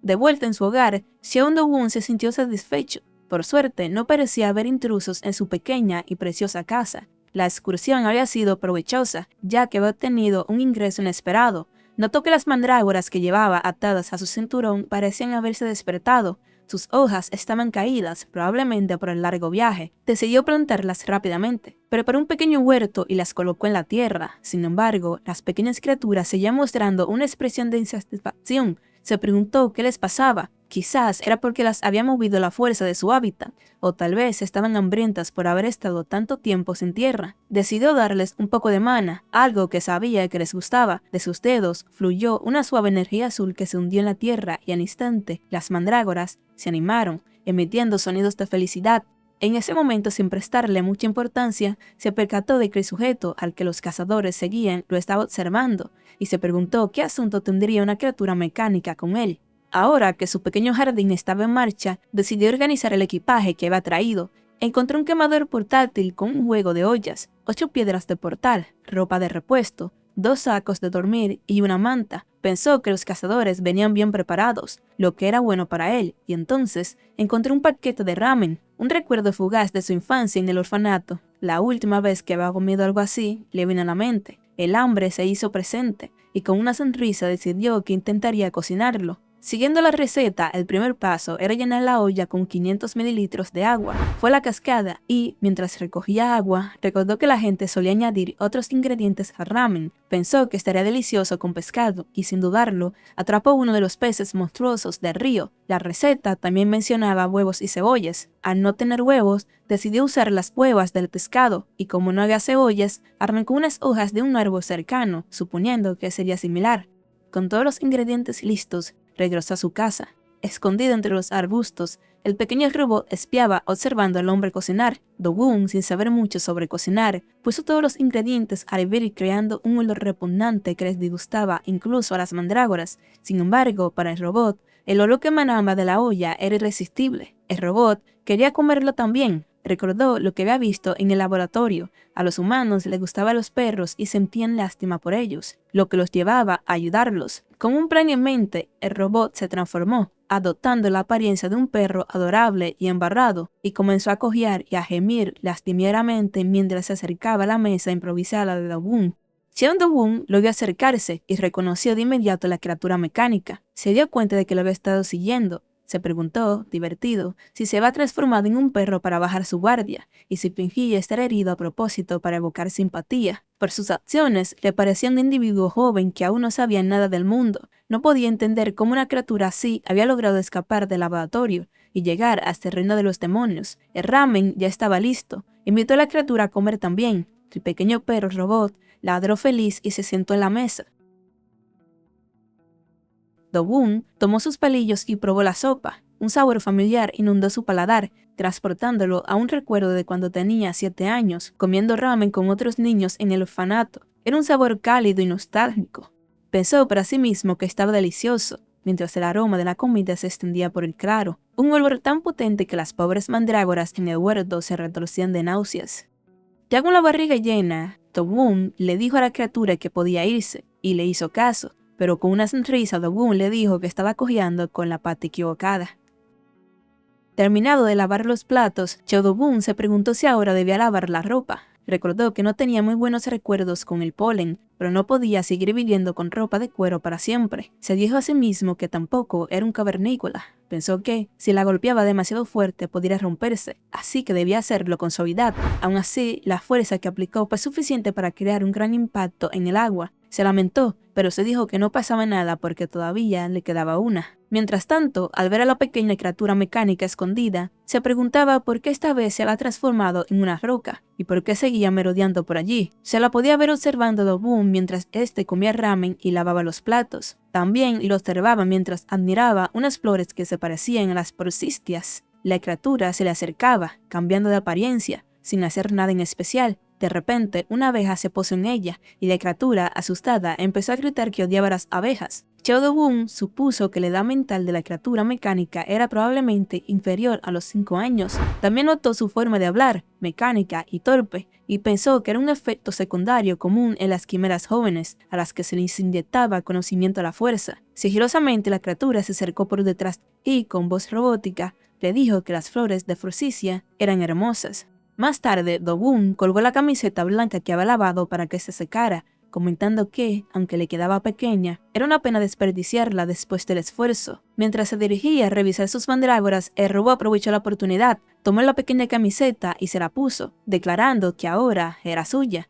De vuelta en su hogar, Seon Do-Woon se sintió satisfecho. Por suerte, no parecía haber intrusos en su pequeña y preciosa casa. La excursión había sido provechosa, ya que había obtenido un ingreso inesperado. Notó que las mandrágoras que llevaba atadas a su cinturón parecían haberse despertado. Sus hojas estaban caídas, probablemente por el largo viaje. Decidió plantarlas rápidamente. Preparó un pequeño huerto y las colocó en la tierra. Sin embargo, las pequeñas criaturas seguían mostrando una expresión de insatisfacción. Se preguntó qué les pasaba. Quizás era porque las había movido la fuerza de su hábitat, o tal vez estaban hambrientas por haber estado tanto tiempo sin tierra. Decidió darles un poco de mana, algo que sabía que les gustaba. De sus dedos fluyó una suave energía azul que se hundió en la tierra y al instante las mandrágoras se animaron, emitiendo sonidos de felicidad. En ese momento, sin prestarle mucha importancia, se percató de que el sujeto al que los cazadores seguían lo estaba observando y se preguntó qué asunto tendría una criatura mecánica con él. Ahora que su pequeño jardín estaba en marcha, decidió organizar el equipaje que había traído. Encontró un quemador portátil con un juego de ollas, 8 piedras de portal, ropa de repuesto, 2 sacos de dormir y una manta. Pensó que los cazadores venían bien preparados, lo que era bueno para él, y entonces encontró un paquete de ramen, un recuerdo fugaz de su infancia en el orfanato. La última vez que había comido algo así le vino a la mente. El hambre se hizo presente, y con una sonrisa decidió que intentaría cocinarlo. Siguiendo la receta, el primer paso era llenar la olla con 500 mililitros de agua. Fue a la cascada y, mientras recogía agua, recordó que la gente solía añadir otros ingredientes al ramen. Pensó que estaría delicioso con pescado y, sin dudarlo, atrapó uno de los peces monstruosos del río. La receta también mencionaba huevos y cebollas. Al no tener huevos, decidió usar las huevas del pescado y, como no había cebollas, arrancó unas hojas de un árbol cercano, suponiendo que sería similar. Con todos los ingredientes listos, regresó a su casa. Escondido entre los arbustos, el pequeño robot espiaba observando al hombre cocinar. Do-Woon, sin saber mucho sobre cocinar, puso todos los ingredientes a hervir creando un olor repugnante que les disgustaba incluso a las mandrágoras. Sin embargo, para el robot, el olor que emanaba de la olla era irresistible. El robot quería comerlo también. Recordó lo que había visto en el laboratorio. A los humanos les gustaban los perros y sentían lástima por ellos, lo que los llevaba a ayudarlos. Con un plan en mente, el robot se transformó, adoptando la apariencia de un perro adorable y embarrado, y comenzó a cojear y a gemir lastimeramente mientras se acercaba a la mesa improvisada de Do-Woon. Seon Do-Woon lo vio acercarse y reconoció de inmediato a la criatura mecánica. Se dio cuenta de que lo había estado siguiendo. Se preguntó, divertido, si se había transformado en un perro para bajar su guardia, y si fingía estar herido a propósito para evocar simpatía. Por sus acciones, le parecía un individuo joven que aún no sabía nada del mundo. No podía entender cómo una criatura así había logrado escapar del laboratorio y llegar hasta el reino de los demonios. El ramen ya estaba listo. Invitó a la criatura a comer también. El pequeño perro robot ladró feliz y se sentó en la mesa. Do-Woon tomó sus palillos y probó la sopa. Un sabor familiar inundó su paladar, transportándolo a un recuerdo de cuando tenía 7 años, comiendo ramen con otros niños en el orfanato. Era un sabor cálido y nostálgico. Pensó para sí mismo que estaba delicioso, mientras el aroma de la comida se extendía por el claro, un olor tan potente que las pobres mandrágoras en el huerto se retorcían de náuseas. Ya con la barriga llena, Do-Woon le dijo a la criatura que podía irse, y le hizo caso, pero con una sonrisa Do-Woon le dijo que estaba cojeando con la pata equivocada. Terminado de lavar los platos, Cheo Do-Woon se preguntó si ahora debía lavar la ropa. Recordó que no tenía muy buenos recuerdos con el polen, pero no podía seguir viviendo con ropa de cuero para siempre. Se dijo a sí mismo que tampoco era un cavernícola. Pensó que, si la golpeaba demasiado fuerte, podría romperse, así que debía hacerlo con suavidad. Aún así, la fuerza que aplicó fue suficiente para crear un gran impacto en el agua. Se lamentó, pero se dijo que no pasaba nada porque todavía le quedaba una. Mientras tanto, al ver a la pequeña criatura mecánica escondida, se preguntaba por qué esta vez se había transformado en una roca y por qué seguía merodeando por allí. Se la podía ver observando a Do-Woon mientras este comía ramen y lavaba los platos. También lo observaba mientras admiraba unas flores que se parecían a las porcistias. La criatura se le acercaba, cambiando de apariencia, sin hacer nada en especial. De repente, una abeja se posó en ella, y la criatura, asustada, empezó a gritar que odiaba a las abejas. Cheo Do-Woon supuso que la edad mental de la criatura mecánica era probablemente inferior a los 5 años. También notó su forma de hablar, mecánica y torpe, y pensó que era un efecto secundario común en las quimeras jóvenes, a las que se les inyectaba conocimiento a la fuerza. Sigilosamente la criatura se acercó por detrás y, con voz robótica, le dijo que las flores de Forsythia eran hermosas. Más tarde, Do-Woon colgó la camiseta blanca que había lavado para que se secara, comentando que, aunque le quedaba pequeña, era una pena desperdiciarla después del esfuerzo. Mientras se dirigía a revisar sus mandrágoras, el robot aprovechó la oportunidad, tomó la pequeña camiseta y se la puso, declarando que ahora era suya.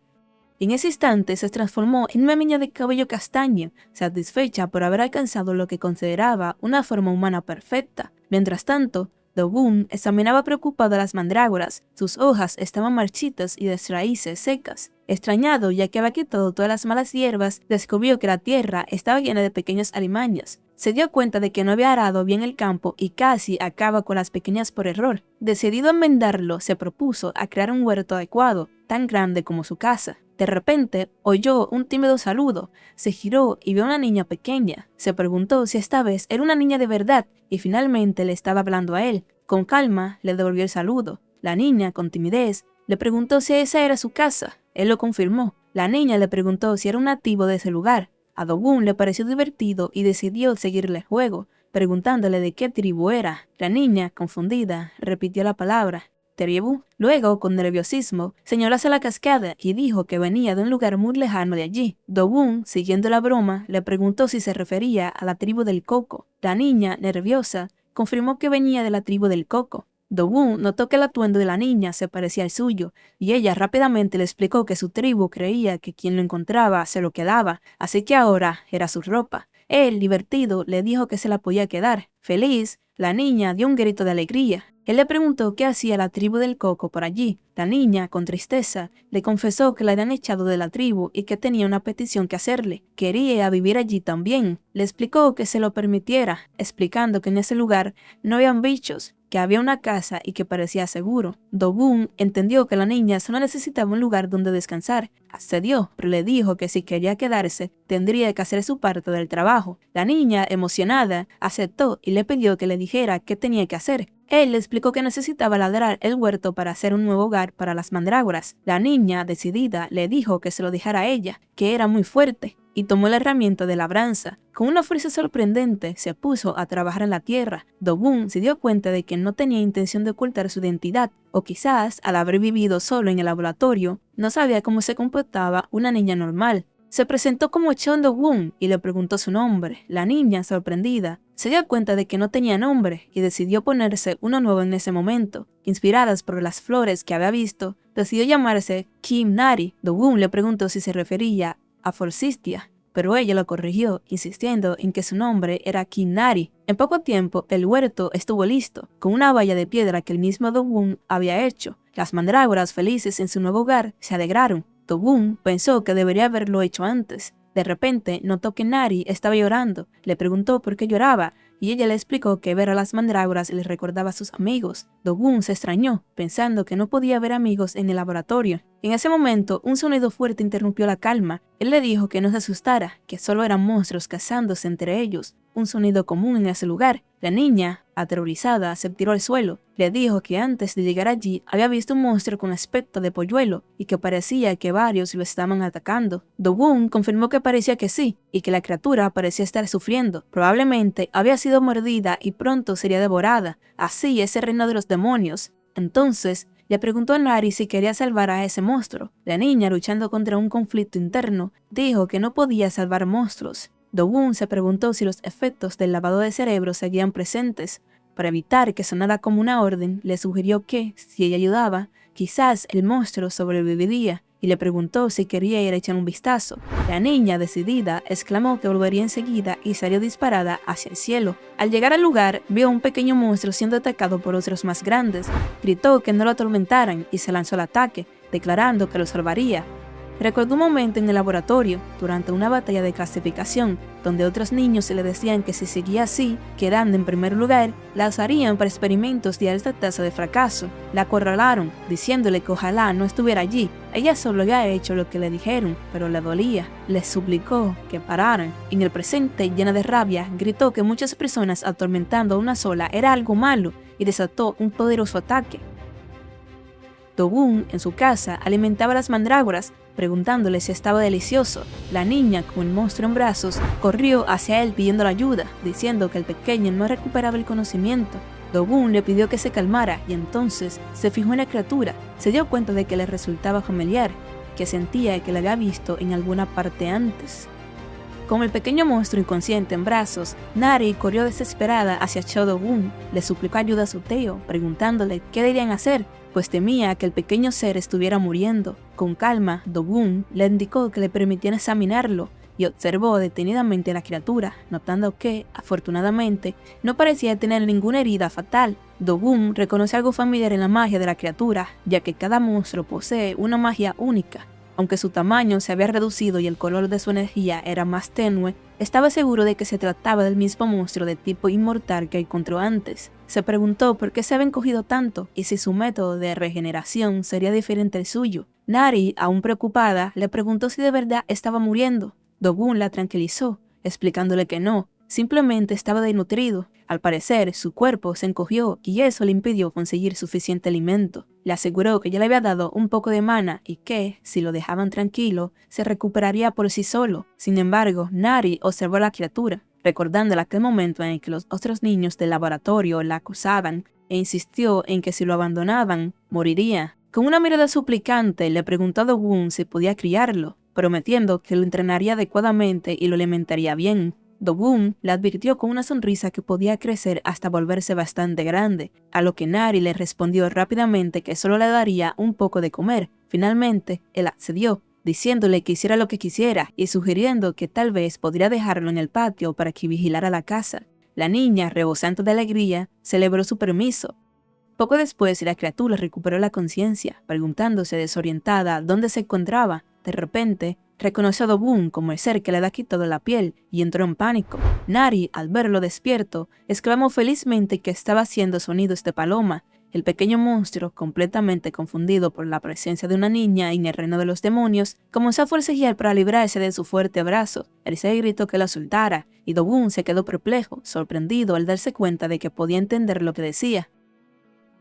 En ese instante se transformó en una niña de cabello castaño, satisfecha por haber alcanzado lo que consideraba una forma humana perfecta. Mientras tanto, Do-Woon examinaba preocupado las mandrágoras. Sus hojas estaban marchitas y las raíces secas. Extrañado, ya que había quitado todas las malas hierbas, descubrió que la tierra estaba llena de pequeñas alimañas. Se dio cuenta de que no había arado bien el campo y casi acaba con las pequeñas por error. Decidido a enmendarlo, se propuso a crear un huerto adecuado, tan grande como su casa. De repente, oyó un tímido saludo, se giró y vio a una niña pequeña. Se preguntó si esta vez era una niña de verdad y finalmente le estaba hablando a él. Con calma, le devolvió el saludo. La niña, con timidez, le preguntó si esa era su casa. Él lo confirmó. La niña le preguntó si era un nativo de ese lugar. A Do-Woon le pareció divertido y decidió seguirle el juego, preguntándole de qué tribu era. La niña, confundida, repitió la palabra tribu. Luego, con nerviosismo, señaló hacia la cascada y dijo que venía de un lugar muy lejano de allí. Do-Woon, siguiendo la broma, le preguntó si se refería a la tribu del coco. La niña, nerviosa, confirmó que venía de la tribu del coco. Do-Woon notó que el atuendo de la niña se parecía al suyo, y ella rápidamente le explicó que su tribu creía que quien lo encontraba se lo quedaba, así que ahora era su ropa. Él, divertido, le dijo que se la podía quedar. Feliz, la niña dio un grito de alegría. Él le preguntó qué hacía la tribu del coco por allí. La niña, con tristeza, le confesó que la habían echado de la tribu y que tenía una petición que hacerle. Quería vivir allí también. Le explicó que se lo permitiera, explicando que en ese lugar no habían bichos, que había una casa y que parecía seguro. Do-Woon entendió que la niña solo necesitaba un lugar donde descansar. Accedió, pero le dijo que si quería quedarse, tendría que hacer su parte del trabajo. La niña, emocionada, aceptó y le pidió que le dijera qué tenía que hacer. Él le explicó que necesitaba ladrar el huerto para hacer un nuevo hogar para las mandrágoras. La niña, decidida, le dijo que se lo dejara a ella, que era muy fuerte, y tomó la herramienta de labranza. Con una fuerza sorprendente, se puso a trabajar en la tierra. Do-Woon se dio cuenta de que no tenía intención de ocultar su identidad, o quizás, al haber vivido solo en el laboratorio, no sabía cómo se comportaba una niña normal. Se presentó como Cheo Do-Woon y le preguntó su nombre. La niña, sorprendida, se dio cuenta de que no tenía nombre y decidió ponerse uno nuevo en ese momento. Inspiradas por las flores que había visto, decidió llamarse Kim Nari. Do-Woon le preguntó si se refería a Forsythia, pero ella lo corrigió, insistiendo en que su nombre era Kim Nari. En poco tiempo, el huerto estuvo listo, con una valla de piedra que el mismo Do-Woon había hecho. Las mandrágoras, felices en su nuevo hogar, se alegraron. Do-Woon pensó que debería haberlo hecho antes. De repente, notó que Nari estaba llorando. Le preguntó por qué lloraba, y ella le explicó que ver a las mandrágoras le recordaba a sus amigos. Do-woon se extrañó, pensando que no podía ver amigos en el laboratorio. En ese momento, un sonido fuerte interrumpió la calma. Él le dijo que no se asustara, que solo eran monstruos cazándose entre ellos, un sonido común en ese lugar. La niña, aterrorizada, se tiró al suelo. Le dijo que antes de llegar allí había visto un monstruo con aspecto de polluelo y que parecía que varios lo estaban atacando. Do-woon confirmó que parecía que sí, y que la criatura parecía estar sufriendo. Probablemente había sido mordida y pronto sería devorada. Así es el reino de los demonios. Entonces, le preguntó a Nari si quería salvar a ese monstruo. La niña, luchando contra un conflicto interno, dijo que no podía salvar monstruos. Do-woon se preguntó si los efectos del lavado de cerebro seguían presentes. Para evitar que sonara como una orden, le sugirió que, si ella ayudaba, quizás el monstruo sobreviviría, y le preguntó si quería ir a echar un vistazo. La niña, decidida, exclamó que volvería enseguida y salió disparada hacia el cielo. Al llegar al lugar, vio a un pequeño monstruo siendo atacado por otros más grandes. Gritó que no lo atormentaran y se lanzó al ataque, declarando que lo salvaría. Recordó un momento en el laboratorio, durante una batalla de clasificación, donde otros niños le decían que si seguía así, quedando en primer lugar, la usarían para experimentos de alta tasa de fracaso. La acorralaron, diciéndole que ojalá no estuviera allí. Ella solo había hecho lo que le dijeron, pero le dolía. Les suplicó que pararan. En el presente, llena de rabia, gritó que muchas personas atormentando a una sola era algo malo y desató un poderoso ataque. Do-woon, en su casa, alimentaba las mandrágoras, preguntándole si estaba delicioso. La niña, con el monstruo en brazos, corrió hacia él pidiendo ayuda, diciendo que el pequeño no recuperaba el conocimiento. Do-woon le pidió que se calmara y entonces se fijó en la criatura. Se dio cuenta de que le resultaba familiar, que sentía que la había visto en alguna parte antes. Con el pequeño monstruo inconsciente en brazos, Nari corrió desesperada hacia Do-woon. Le suplicó ayuda a su tío, preguntándole qué debían hacer, pues temía que el pequeño ser estuviera muriendo. Con calma, Do-woon le indicó que le permitieran examinarlo y observó detenidamente a la criatura, notando que, afortunadamente, no parecía tener ninguna herida fatal. Do-woon reconoce algo familiar en la magia de la criatura, ya que cada monstruo posee una magia única. Aunque su tamaño se había reducido y el color de su energía era más tenue, estaba seguro de que se trataba del mismo monstruo de tipo inmortal que encontró antes. Se preguntó por qué se había encogido tanto y si su método de regeneración sería diferente al suyo. Nari, aún preocupada, le preguntó si de verdad estaba muriendo. Do-woon la tranquilizó, explicándole que no, simplemente estaba desnutrido. Al parecer, su cuerpo se encogió y eso le impidió conseguir suficiente alimento. Le aseguró que ya le había dado un poco de mana y que, si lo dejaban tranquilo, se recuperaría por sí solo. Sin embargo, Nari observó a la criatura, recordándole aquel momento en el que los otros niños del laboratorio la acusaban, e insistió en que si lo abandonaban, moriría. Con una mirada suplicante, le preguntó a Do-woon si podía criarlo, prometiendo que lo entrenaría adecuadamente y lo alimentaría bien. Do-woon le advirtió con una sonrisa que podía crecer hasta volverse bastante grande, a lo que Nari le respondió rápidamente que solo le daría un poco de comer. Finalmente, él accedió, diciéndole que hiciera lo que quisiera y sugiriendo que tal vez podría dejarlo en el patio para que vigilara la casa. La niña, rebosante de alegría, celebró su permiso. Poco después, la criatura recuperó la conciencia, preguntándose desorientada dónde se encontraba. De repente, reconoció a Do-woon como el ser que le había quitado la piel y entró en pánico. Nari, al verlo despierto, exclamó felizmente que estaba haciendo sonidos de paloma. El pequeño monstruo, completamente confundido por la presencia de una niña en el reino de los demonios, comenzó a forcejear para librarse de su fuerte abrazo. El ser gritó que la soltara, y Do-woon se quedó perplejo, sorprendido al darse cuenta de que podía entender lo que decía.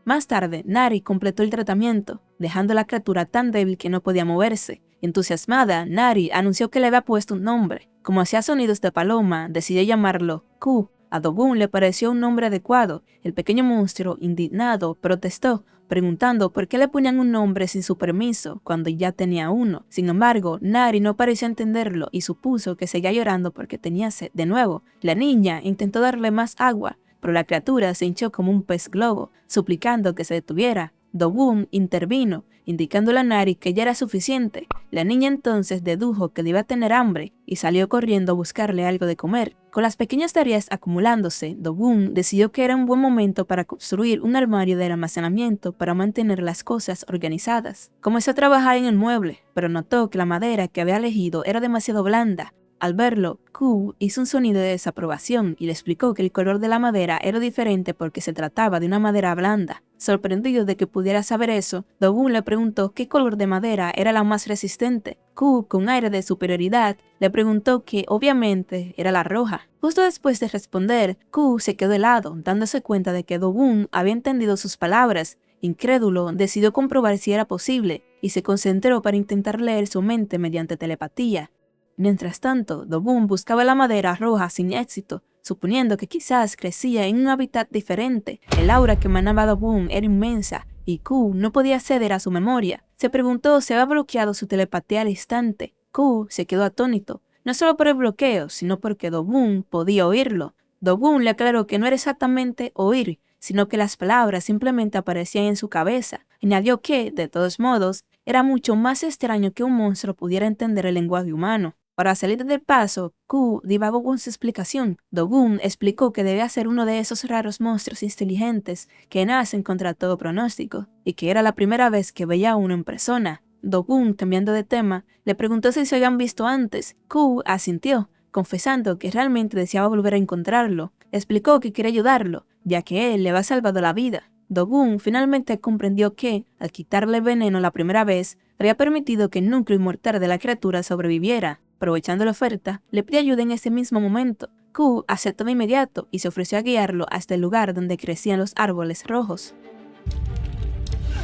Más tarde, Nari completó el tratamiento, dejando a la criatura tan débil que no podía moverse. Entusiasmada, Nari anunció que le había puesto un nombre. Como hacía sonidos de paloma, decidió llamarlo Ku. A Do-woon le pareció un nombre adecuado. El pequeño monstruo, indignado, protestó, preguntando por qué le ponían un nombre sin su permiso, cuando ya tenía uno. Sin embargo, Nari no pareció entenderlo y supuso que seguía llorando porque tenía sed de nuevo. La niña intentó darle más agua, pero la criatura se hinchó como un pez globo, suplicando que se detuviera. Do-woon intervino, indicándole a Nari que ya era suficiente. La niña entonces dedujo que debía tener hambre y salió corriendo a buscarle algo de comer. Con las pequeñas tareas acumulándose, Do-woon decidió que era un buen momento para construir un armario de almacenamiento para mantener las cosas organizadas. Comenzó a trabajar en el mueble, pero notó que la madera que había elegido era demasiado blanda. Al verlo, Q hizo un sonido de desaprobación y le explicó que el color de la madera era diferente porque se trataba de una madera blanda. Sorprendido de que pudiera saber eso, Do-gun le preguntó qué color de madera era la más resistente. Q, con aire de superioridad, le preguntó que obviamente era la roja. Justo después de responder, Q se quedó helado, dándose cuenta de que Do-gun había entendido sus palabras. Incrédulo, decidió comprobar si era posible y se concentró para intentar leer su mente mediante telepatía. Mientras tanto, Do-gun buscaba la madera roja sin éxito, suponiendo que quizás crecía en un hábitat diferente. El aura que emanaba Do-gun era inmensa y Q no podía acceder a su memoria. Se preguntó si había bloqueado su telepatía al instante. Q se quedó atónito, no solo por el bloqueo, sino porque Do-gun podía oírlo. Do-gun le aclaró que no era exactamente oír, sino que las palabras simplemente aparecían en su cabeza. Añadió que, de todos modos, era mucho más extraño que un monstruo pudiera entender el lenguaje humano. Para salir del paso, Q divagó con su explicación. Do-gun explicó que debía ser uno de esos raros monstruos inteligentes que nacen contra todo pronóstico, y que era la primera vez que veía a uno en persona. Do-gun, cambiando de tema, le preguntó si se habían visto antes. Q asintió, confesando que realmente deseaba volver a encontrarlo. Explicó que quería ayudarlo, ya que él le había salvado la vida. Do-gun finalmente comprendió que, al quitarle el veneno la primera vez, había permitido que el núcleo inmortal de la criatura sobreviviera. Aprovechando la oferta, le pidió ayuda en ese mismo momento. Q aceptó de inmediato y se ofreció a guiarlo hasta el lugar donde crecían los árboles rojos.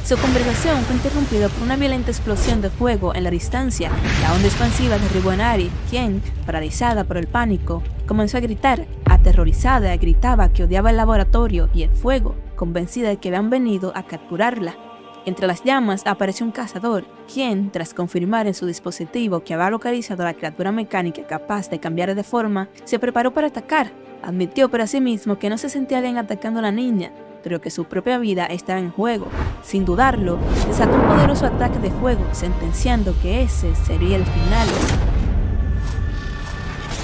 Su conversación fue interrumpida por una violenta explosión de fuego en la distancia. La onda expansiva derribó a Nari, quien, paralizada por el pánico, comenzó a gritar. Aterrorizada, gritaba que odiaba el laboratorio y el fuego, convencida de que habían venido a capturarla. Entre las llamas apareció un cazador, quien, tras confirmar en su dispositivo que había localizado a la criatura mecánica capaz de cambiar de forma, se preparó para atacar. Admitió para sí mismo que no se sentía bien atacando a la niña, pero que su propia vida estaba en juego. Sin dudarlo, desató un poderoso ataque de fuego, sentenciando que ese sería el final.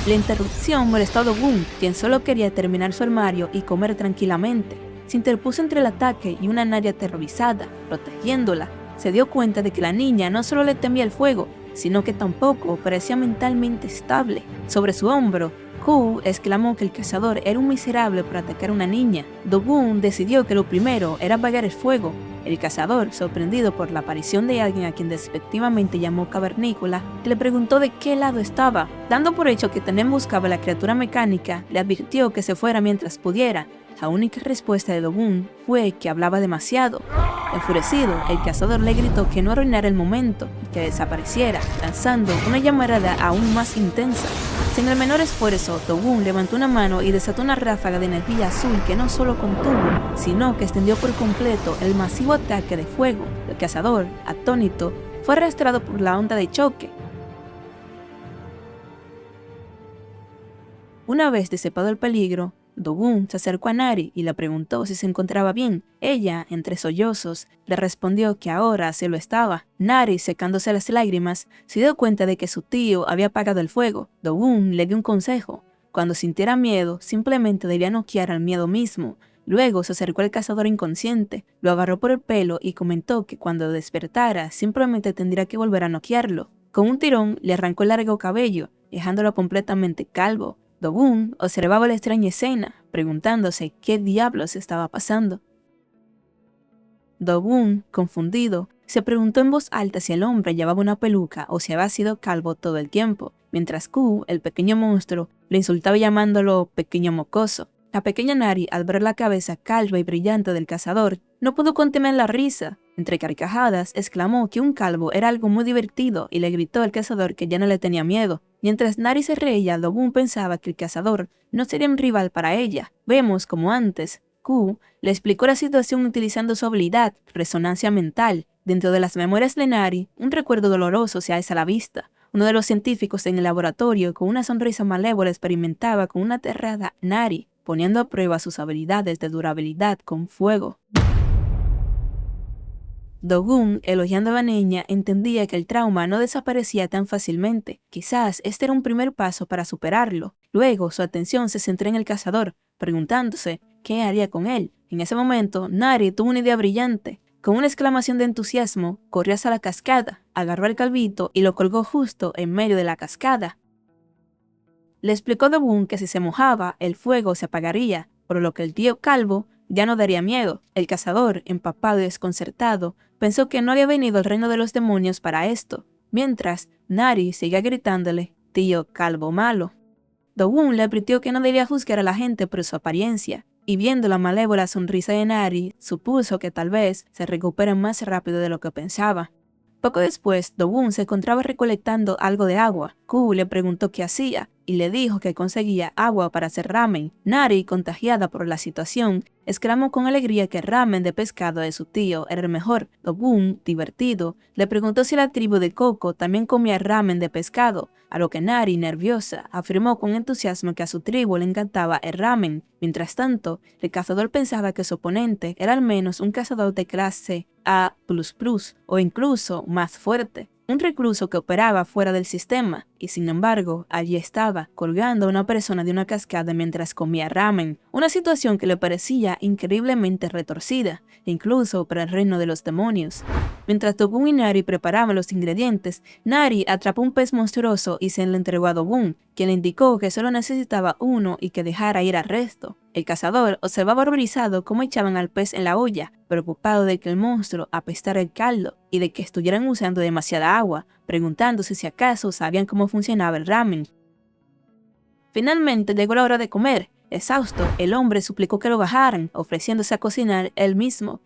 La interrupción molestó a Do-gun, quien solo quería terminar su armario y comer tranquilamente. Se interpuso entre el ataque y una Nari aterrorizada, protegiéndola. Se dio cuenta de que la niña no solo le temía el fuego, sino que tampoco parecía mentalmente estable. Sobre su hombro, Q exclamó que el cazador era un miserable por atacar a una niña. Do-gun decidió que lo primero era apagar el fuego. El cazador, sorprendido por la aparición de alguien a quien despectivamente llamó cavernícola, le preguntó de qué lado estaba. Dando por hecho que también buscaba a la criatura mecánica, le advirtió que se fuera mientras pudiera. La única respuesta de Do-gun fue que hablaba demasiado. Enfurecido, el cazador le gritó que no arruinara el momento y que desapareciera, lanzando una llamarada aún más intensa. Sin el menor esfuerzo, Do-gun levantó una mano y desató una ráfaga de energía azul que no solo contuvo, sino que extendió por completo el masivo ataque de fuego. El cazador, atónito, fue arrastrado por la onda de choque. Una vez disipado el peligro, Do-gun se acercó a Nari y le preguntó si se encontraba bien. Ella, entre sollozos, le respondió que ahora se lo estaba. Nari, secándose las lágrimas, se dio cuenta de que su tío había apagado el fuego. Do-gun le dio un consejo. Cuando sintiera miedo, simplemente debía noquear al miedo mismo. Luego se acercó al cazador inconsciente, lo agarró por el pelo y comentó que cuando despertara simplemente tendría que volver a noquearlo. Con un tirón le arrancó el largo cabello, dejándolo completamente calvo. Do-gun observaba la extraña escena, preguntándose qué diablos estaba pasando. Do-gun, confundido, se preguntó en voz alta si el hombre llevaba una peluca o si había sido calvo todo el tiempo, mientras Q, el pequeño monstruo, le insultaba llamándolo pequeño mocoso. La pequeña Nari, al ver la cabeza calva y brillante del cazador, no pudo contener la risa. Entre carcajadas, exclamó que un calvo era algo muy divertido y le gritó al cazador que ya no le tenía miedo. Mientras Nari se reía, Do-gun pensaba que el cazador no sería un rival para ella. Vemos como antes, Q le explicó la situación utilizando su habilidad, resonancia mental. Dentro de las memorias de Nari, un recuerdo doloroso se alza a la vista. Uno de los científicos en el laboratorio, con una sonrisa malévola, experimentaba con una aterrada Nari, poniendo a prueba sus habilidades de durabilidad con fuego. Do-gun, elogiando a la niña, entendía que el trauma no desaparecía tan fácilmente. Quizás este era un primer paso para superarlo. Luego, su atención se centró en el cazador, preguntándose qué haría con él. En ese momento, Nari tuvo una idea brillante. Con una exclamación de entusiasmo, corrió hacia la cascada, agarró al calvito y lo colgó justo en medio de la cascada. Le explicó Do-bun que si se mojaba, el fuego se apagaría, por lo que el tío calvo ya no daría miedo. El cazador, empapado y desconcertado, pensó que no había venido al reino de los demonios para esto, mientras Nari seguía gritándole, tío calvo malo. Do-bun le advirtió que no debía juzgar a la gente por su apariencia, y viendo la malévola sonrisa de Nari, supuso que tal vez se recupere más rápido de lo que pensaba. Poco después, Do-bun se encontraba recolectando algo de agua. Ku le preguntó qué hacía, y le dijo que conseguía agua para hacer ramen. Nari, contagiada por la situación, exclamó con alegría que el ramen de pescado de su tío era el mejor. Do-bun, divertido, le preguntó si la tribu de Coco también comía ramen de pescado, a lo que Nari, nerviosa, afirmó con entusiasmo que a su tribu le encantaba el ramen. Mientras tanto, el cazador pensaba que su oponente era al menos un cazador de clase A++, o incluso más fuerte. Un recluso que operaba fuera del sistema, y sin embargo, allí estaba, colgando a una persona de una cascada mientras comía ramen, una situación que le parecía increíblemente retorcida, incluso para el reino de los demonios. Mientras Do-bun y Nari preparaban los ingredientes, Nari atrapó un pez monstruoso y se lo entregó a Do-bun, quien le indicó que solo necesitaba uno y que dejara ir al resto. El cazador observaba horrorizado cómo echaban al pez en la olla, preocupado de que el monstruo apestara el caldo y de que estuvieran usando demasiada agua, preguntándose si acaso sabían cómo funcionaba el ramen. Finalmente llegó la hora de comer. Exhausto, el hombre suplicó que lo bajaran, ofreciéndose a cocinar él mismo.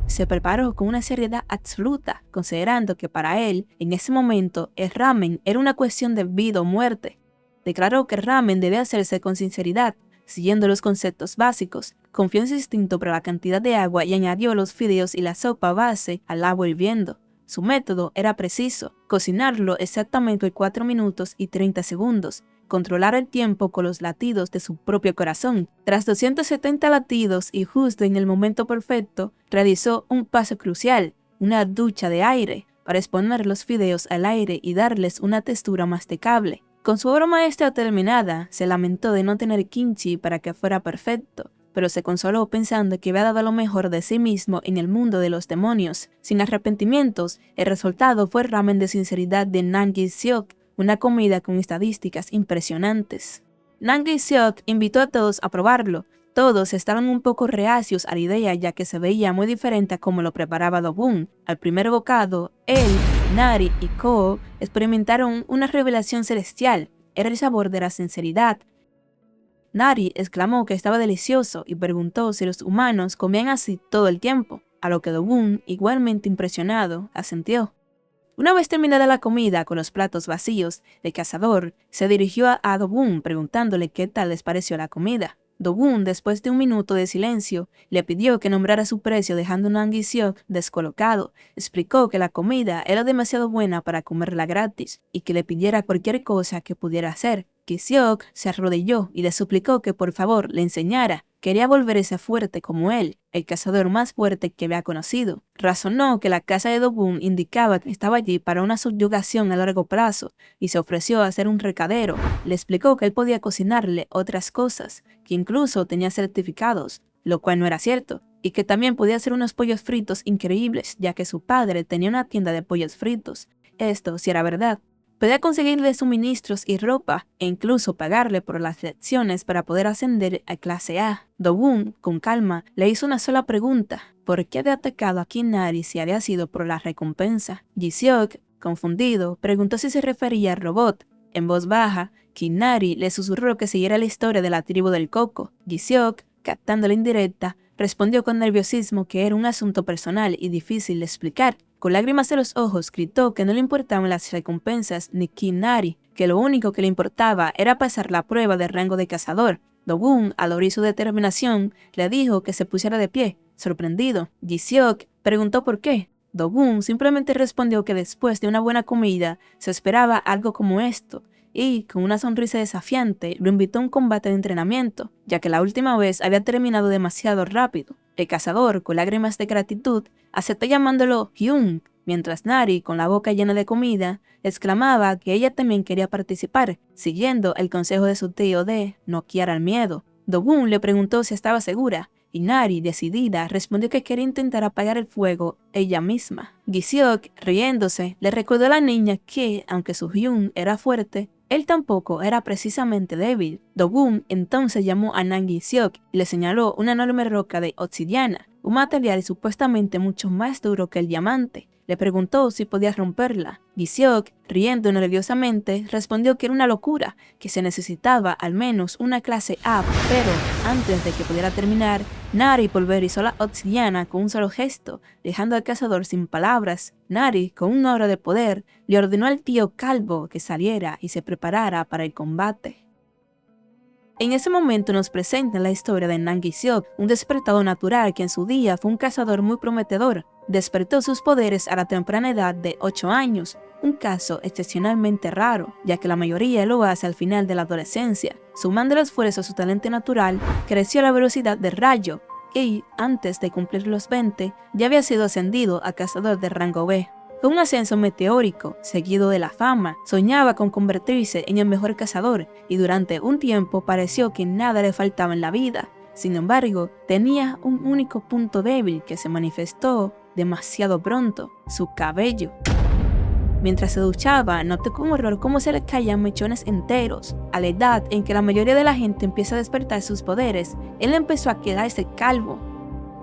Se preparó con una seriedad absoluta, considerando que para él, en ese momento, el ramen era una cuestión de vida o muerte. Declaró que el ramen debe hacerse con sinceridad, siguiendo los conceptos básicos. Confió en su instinto por la cantidad de agua y añadió los fideos y la sopa base al agua hirviendo. Su método era preciso, cocinarlo exactamente en 4 minutos y 30 segundos, controlar el tiempo con los latidos de su propio corazón. Tras 270 latidos y justo en el momento perfecto, realizó un paso crucial, una ducha de aire, para exponer los fideos al aire y darles una textura masticable. Con su obra maestra terminada, se lamentó de no tener kimchi para que fuera perfecto, pero se consoló pensando que había dado lo mejor de sí mismo en el mundo de los demonios. Sin arrepentimientos, el resultado fue el ramen de sinceridad de Nam Gi-seok, una comida con estadísticas impresionantes. Nam Gi-seok invitó a todos a probarlo. Todos estaban un poco reacios a la idea ya que se veía muy diferente a como lo preparaba Do-bun. Al primer bocado, él, Nari y Ko experimentaron una revelación celestial. Era el sabor de la sinceridad. Nari exclamó que estaba delicioso y preguntó si los humanos comían así todo el tiempo, a lo que Do-bun, igualmente impresionado, asintió. Una vez terminada la comida con los platos vacíos, el cazador se dirigió a Do-bun preguntándole qué tal les pareció la comida. Do-bun, después de un minuto de silencio, le pidió que nombrara su precio dejando a Nam Gi-seok descolocado. Explicó que la comida era demasiado buena para comerla gratis y que le pidiera cualquier cosa que pudiera hacer. Gi-seok se arrodilló y le suplicó que por favor le enseñara. Quería volverse fuerte como él, el cazador más fuerte que había conocido. Razonó que la casa de Do-bun indicaba que estaba allí para una subyugación a largo plazo y se ofreció a ser un recadero. Le explicó que él podía cocinarle otras cosas, que incluso tenía certificados, lo cual no era cierto, y que también podía hacer unos pollos fritos increíbles, ya que su padre tenía una tienda de pollos fritos. Esto sí era verdad. Podía conseguirle suministros y ropa e incluso pagarle por las lecciones para poder ascender a clase A. Do-bun, con calma, le hizo una sola pregunta: ¿por qué había atacado a Nari si había sido por la recompensa? Gi-seok, confundido, preguntó si se refería al robot. En voz baja, Nari le susurró que siguiera la historia de la tribu del coco. Gi-seok, captando la indirecta, respondió con nerviosismo que era un asunto personal y difícil de explicar. Con lágrimas en los ojos, gritó que no le importaban las recompensas ni Nari, que lo único que le importaba era pasar la prueba de rango de cazador. Do-bun, al oír su determinación, le dijo que se pusiera de pie. Sorprendido, Gi-seok preguntó por qué. Do-bun simplemente respondió que después de una buena comida se esperaba algo como esto, y, con una sonrisa desafiante, lo invitó a un combate de entrenamiento, ya que la última vez había terminado demasiado rápido. El cazador, con lágrimas de gratitud, aceptó llamándolo Hyun, mientras Nari, con la boca llena de comida, exclamaba que ella también quería participar, siguiendo el consejo de su tío de noquear al miedo. Do-bun le preguntó si estaba segura, y Nari, decidida, respondió que quería intentar apagar el fuego ella misma. Gi-seok, riéndose, le recordó a la niña que, aunque su Hyun era fuerte, Él tampoco era precisamente débil. Do-gun entonces llamó a Nam Gi-seok y le señaló una enorme roca de obsidiana, un material supuestamente mucho más duro que el diamante. Le preguntó si podía romperla. Gi-seok, riendo nerviosamente, respondió que era una locura, que se necesitaba al menos una clase A, pero antes de que pudiera terminar, Nari pulverizó la obsidiana con un solo gesto, dejando al cazador sin palabras. Nari, con un aura de poder, le ordenó al tío calvo que saliera y se preparara para el combate. En ese momento nos presentan la historia de Nam Gi-seok, un despertado natural que en su día fue un cazador muy prometedor. Despertó sus poderes a la temprana edad de 8 años, un caso excepcionalmente raro, ya que la mayoría lo hace al final de la adolescencia. Sumando el esfuerzo a su talento natural, creció a la velocidad del rayo y, antes de cumplir los 20, ya había sido ascendido a cazador de rango B. Con un ascenso meteórico, seguido de la fama, soñaba con convertirse en el mejor cazador y durante un tiempo pareció que nada le faltaba en la vida. Sin embargo, tenía un único punto débil que se manifestó demasiado pronto: su cabello. Mientras se duchaba, notó con horror cómo se le caían mechones enteros. A la edad en que la mayoría de la gente empieza a despertar sus poderes, él empezó a quedarse calvo.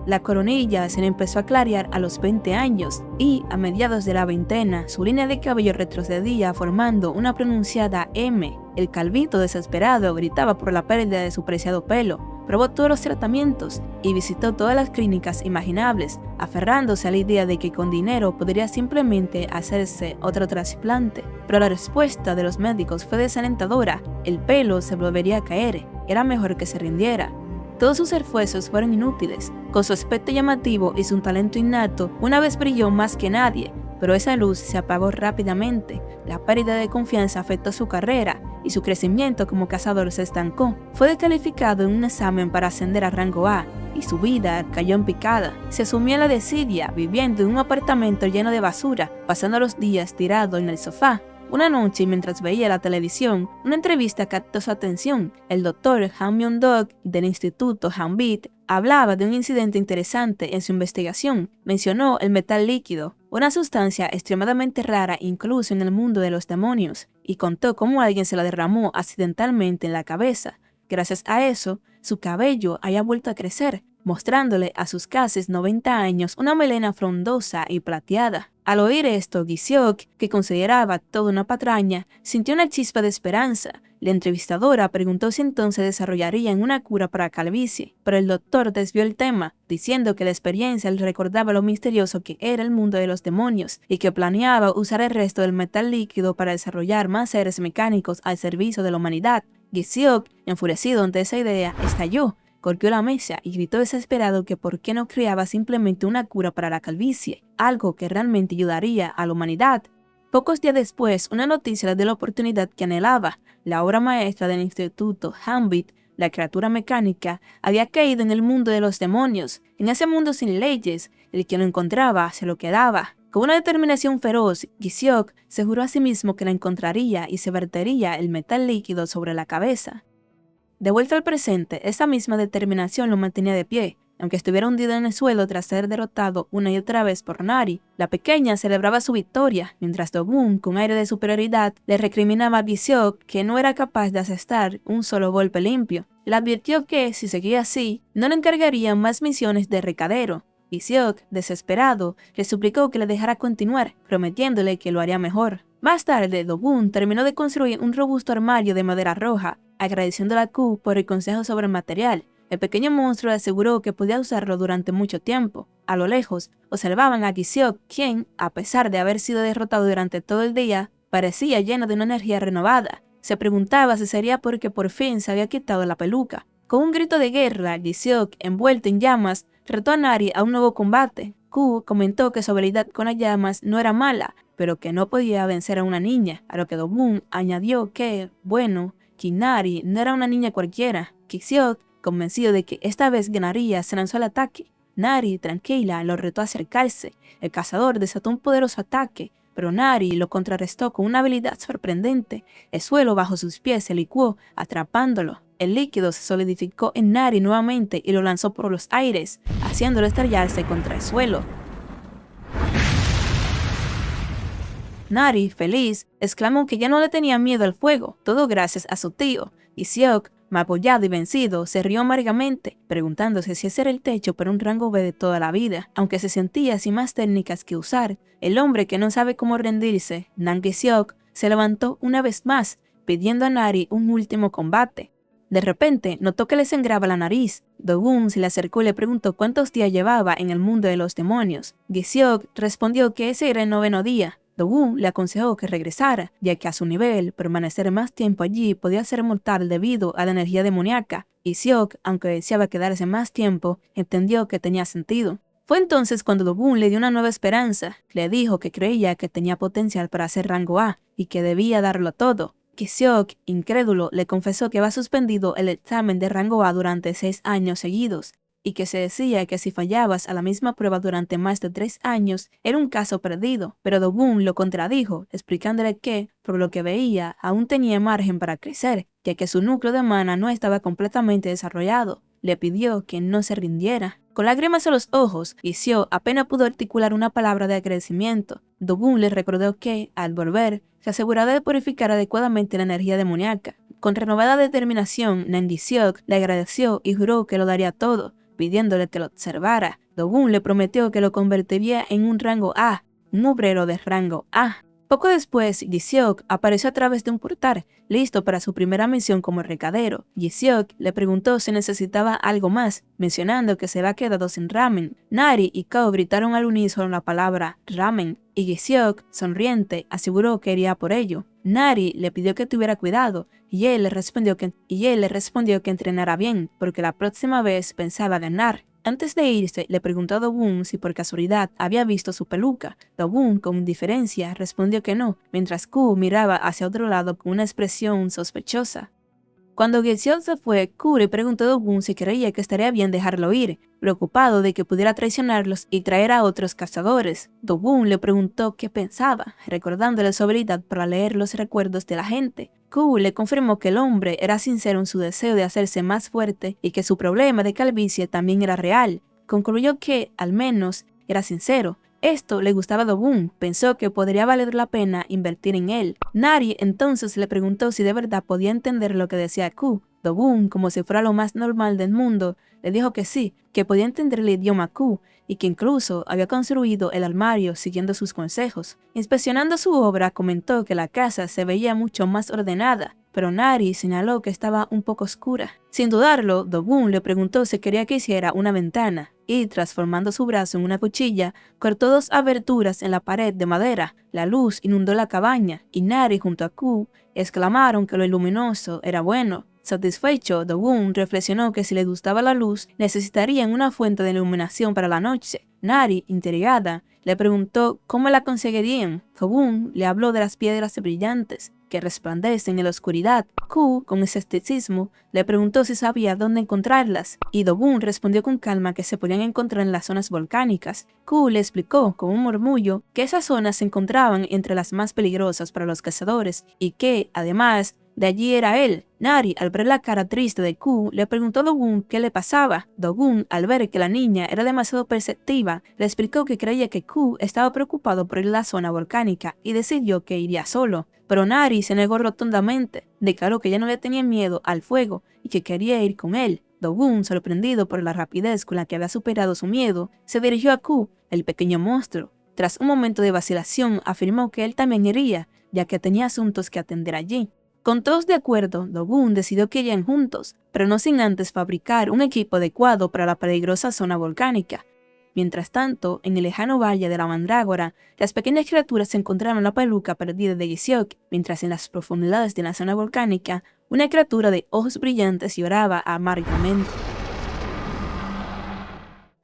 La coronilla se le empezó a clarear a los 20 años y, a mediados de la veintena, su línea de cabello retrocedía formando una pronunciada M. El calvito desesperado gritaba por la pérdida de su preciado pelo. Probó todos los tratamientos y visitó todas las clínicas imaginables, aferrándose a la idea de que con dinero podría simplemente hacerse otro trasplante. Pero la respuesta de los médicos fue desalentadora: el pelo se volvería a caer, era mejor que se rindiera. Todos sus esfuerzos fueron inútiles. Con su aspecto llamativo y su talento innato, una vez brilló más que nadie, pero esa luz se apagó rápidamente. La pérdida de confianza afectó su carrera y su crecimiento como cazador se estancó. Fue descalificado en un examen para ascender a rango A y su vida cayó en picada. Se sumió en la desidia, viviendo en un apartamento lleno de basura, pasando los días tirado en el sofá. Una noche, mientras veía la televisión, una entrevista captó su atención. El doctor Han Myung-dok del Instituto Hanbit hablaba de un incidente interesante en su investigación. Mencionó el metal líquido, una sustancia extremadamente rara incluso en el mundo de los demonios, y contó cómo alguien se la derramó accidentalmente en la cabeza. Gracias a eso, su cabello había vuelto a crecer, mostrándole a sus casi 90 años una melena frondosa y plateada. Al oír esto, Gi-seok, que consideraba toda una patraña, sintió una chispa de esperanza. La entrevistadora preguntó si entonces desarrollarían una cura para calvicie, pero el doctor desvió el tema, diciendo que la experiencia le recordaba lo misterioso que era el mundo de los demonios y que planeaba usar el resto del metal líquido para desarrollar más seres mecánicos al servicio de la humanidad. Gi-seok, enfurecido ante esa idea, estalló. Golpeó la mesa y gritó desesperado que por qué no creaba simplemente una cura para la calvicie, algo que realmente ayudaría a la humanidad. Pocos días después, una noticia le dio la oportunidad que anhelaba. La obra maestra del Instituto Hanbit, la criatura mecánica, había caído en el mundo de los demonios. En ese mundo sin leyes, el que lo encontraba se lo quedaba. Con una determinación feroz, Gi-seok se juró a sí mismo que la encontraría y se vertería el metal líquido sobre la cabeza. De vuelta al presente, esa misma determinación lo mantenía de pie. Aunque estuviera hundido en el suelo tras ser derrotado una y otra vez por Nari, la pequeña celebraba su victoria, mientras Do-gun, con aire de superioridad, le recriminaba a Gi-seok que no era capaz de asestar un solo golpe limpio. Le advirtió que, si seguía así, no le encargarían más misiones de recadero. Gi-seok, desesperado, le suplicó que le dejara continuar, prometiéndole que lo haría mejor. Más tarde, Do-gun terminó de construir un robusto armario de madera roja, agradeciendo a Q por el consejo sobre el material. El pequeño monstruo le aseguró que podía usarlo durante mucho tiempo. A lo lejos, observaban a Gi-seok, quien, a pesar de haber sido derrotado durante todo el día, parecía lleno de una energía renovada. Se preguntaba si sería porque por fin se había quitado la peluca. Con un grito de guerra, Gi-seok, envuelto en llamas, retó a Nari a un nuevo combate. Q comentó que su habilidad con las llamas no era mala, pero que no podía vencer a una niña, a lo que Do-gun añadió que, bueno, que Nari no era una niña cualquiera. Gi-seok, convencido de que esta vez ganaría, se lanzó al ataque. Nari, tranquila, lo retó a acercarse. El cazador desató un poderoso ataque, pero Nari lo contrarrestó con una habilidad sorprendente. El suelo bajo sus pies se licuó, atrapándolo. El líquido se solidificó en Nari nuevamente y lo lanzó por los aires, haciéndolo estrellarse contra el suelo. Nari, feliz, exclamó que ya no le tenía miedo al fuego, todo gracias a su tío, y Seok, mapollado y vencido, se rió amargamente, preguntándose si ese era el techo para un rango B de toda la vida. Aunque se sentía sin más técnicas que usar, el hombre que no sabe cómo rendirse, Nang Seok, se levantó una vez más, pidiendo a Nari un último combate. De repente, notó que le sangraba la nariz. Do-gun se le acercó y le preguntó cuántos días llevaba en el mundo de los demonios. Gi-seok respondió que ese era el 9º día. Do-gun le aconsejó que regresara, ya que a su nivel, permanecer más tiempo allí podía ser mortal debido a la energía demoníaca. Y Seok, aunque deseaba quedarse más tiempo, entendió que tenía sentido. Fue entonces cuando Do-gun le dio una nueva esperanza. Le dijo que creía que tenía potencial para hacer rango A y que debía darlo todo. Gi-seok, incrédulo, le confesó que había suspendido el examen de rango A durante 6 años seguidos, y que se decía que si fallabas a la misma prueba durante más de 3 años, era un caso perdido, pero Do-gun lo contradijo, explicándole que, por lo que veía, aún tenía margen para crecer, ya que su núcleo de mana no estaba completamente desarrollado. Le pidió que no se rindiera. Con lágrimas en los ojos, Gi-seok apenas pudo articular una palabra de agradecimiento. Do-gun le recordó que, al volver, se aseguraba de purificar adecuadamente la energía demoníaca. Con renovada determinación, Nang Gi-seok le agradeció y juró que lo daría todo, pidiéndole que lo observara. Do-gun le prometió que lo convertiría en un rango A, un obrero de rango A. Poco después, Gi-seok apareció a través de un portal, listo para su primera misión como recadero. Gi-seok le preguntó si necesitaba algo más, mencionando que se había quedado sin ramen. Nari y Kao gritaron al unísono la palabra ramen, y Gi-seok, sonriente, aseguró que iría por ello. Nari le pidió que tuviera cuidado, y él le respondió que entrenara bien, porque la próxima vez pensaba ganar. Antes de irse, le preguntó a Do-gun si por casualidad había visto su peluca. Do-gun, con indiferencia, respondió que no, mientras Ku miraba hacia otro lado con una expresión sospechosa. Cuando Gi-seok se fue, Ku le preguntó a Do-gun si creía que estaría bien dejarlo ir, preocupado de que pudiera traicionarlos y traer a otros cazadores. Do-gun le preguntó qué pensaba, recordándole su habilidad para leer los recuerdos de la gente. Ku le confirmó que el hombre era sincero en su deseo de hacerse más fuerte y que su problema de calvicie también era real. Concluyó que, al menos, era sincero. Esto le gustaba a Do-gun, pensó que podría valer la pena invertir en él. Nari entonces le preguntó si de verdad podía entender lo que decía Ku. Do-gun, como si fuera lo más normal del mundo, le dijo que sí, que podía entender el idioma Ku, y que incluso había construido el armario siguiendo sus consejos. Inspeccionando su obra, comentó que la casa se veía mucho más ordenada, pero Nari señaló que estaba un poco oscura. Sin dudarlo, Do-gun le preguntó si quería que hiciera una ventana, y transformando su brazo en una cuchilla, cortó 2 aberturas en la pared de madera. La luz inundó la cabaña, y Nari junto a Ku exclamaron que lo luminoso era bueno. Satisfecho, Do-gun reflexionó que si le gustaba la luz, necesitarían una fuente de iluminación para la noche. Nari, intrigada, le preguntó cómo la conseguirían. Do-gun le habló de las piedras brillantes que resplandecen en la oscuridad. Ku, con escepticismo, le preguntó si sabía dónde encontrarlas, y Do-gun respondió con calma que se podían encontrar en las zonas volcánicas. Ku le explicó, con un murmullo, que esas zonas se encontraban entre las más peligrosas para los cazadores, y que, además, de allí era él. Nari, al ver la cara triste de Ku, le preguntó a Do-gun qué le pasaba. Do-gun, al ver que la niña era demasiado perceptiva, le explicó que creía que Ku estaba preocupado por ir a la zona volcánica y decidió que iría solo. Pero Nari se negó rotundamente, declaró que ya no le tenía miedo al fuego y que quería ir con él. Do-gun, sorprendido por la rapidez con la que había superado su miedo, se dirigió a Ku, el pequeño monstruo. Tras un momento de vacilación, afirmó que él también iría, ya que tenía asuntos que atender allí. Con todos de acuerdo, Do-gun decidió que irían juntos, pero no sin antes fabricar un equipo adecuado para la peligrosa zona volcánica. Mientras tanto, en el lejano valle de la Mandrágora, las pequeñas criaturas se encontraron la peluca perdida de Gi-seok, mientras en las profundidades de la zona volcánica, una criatura de ojos brillantes lloraba amargamente.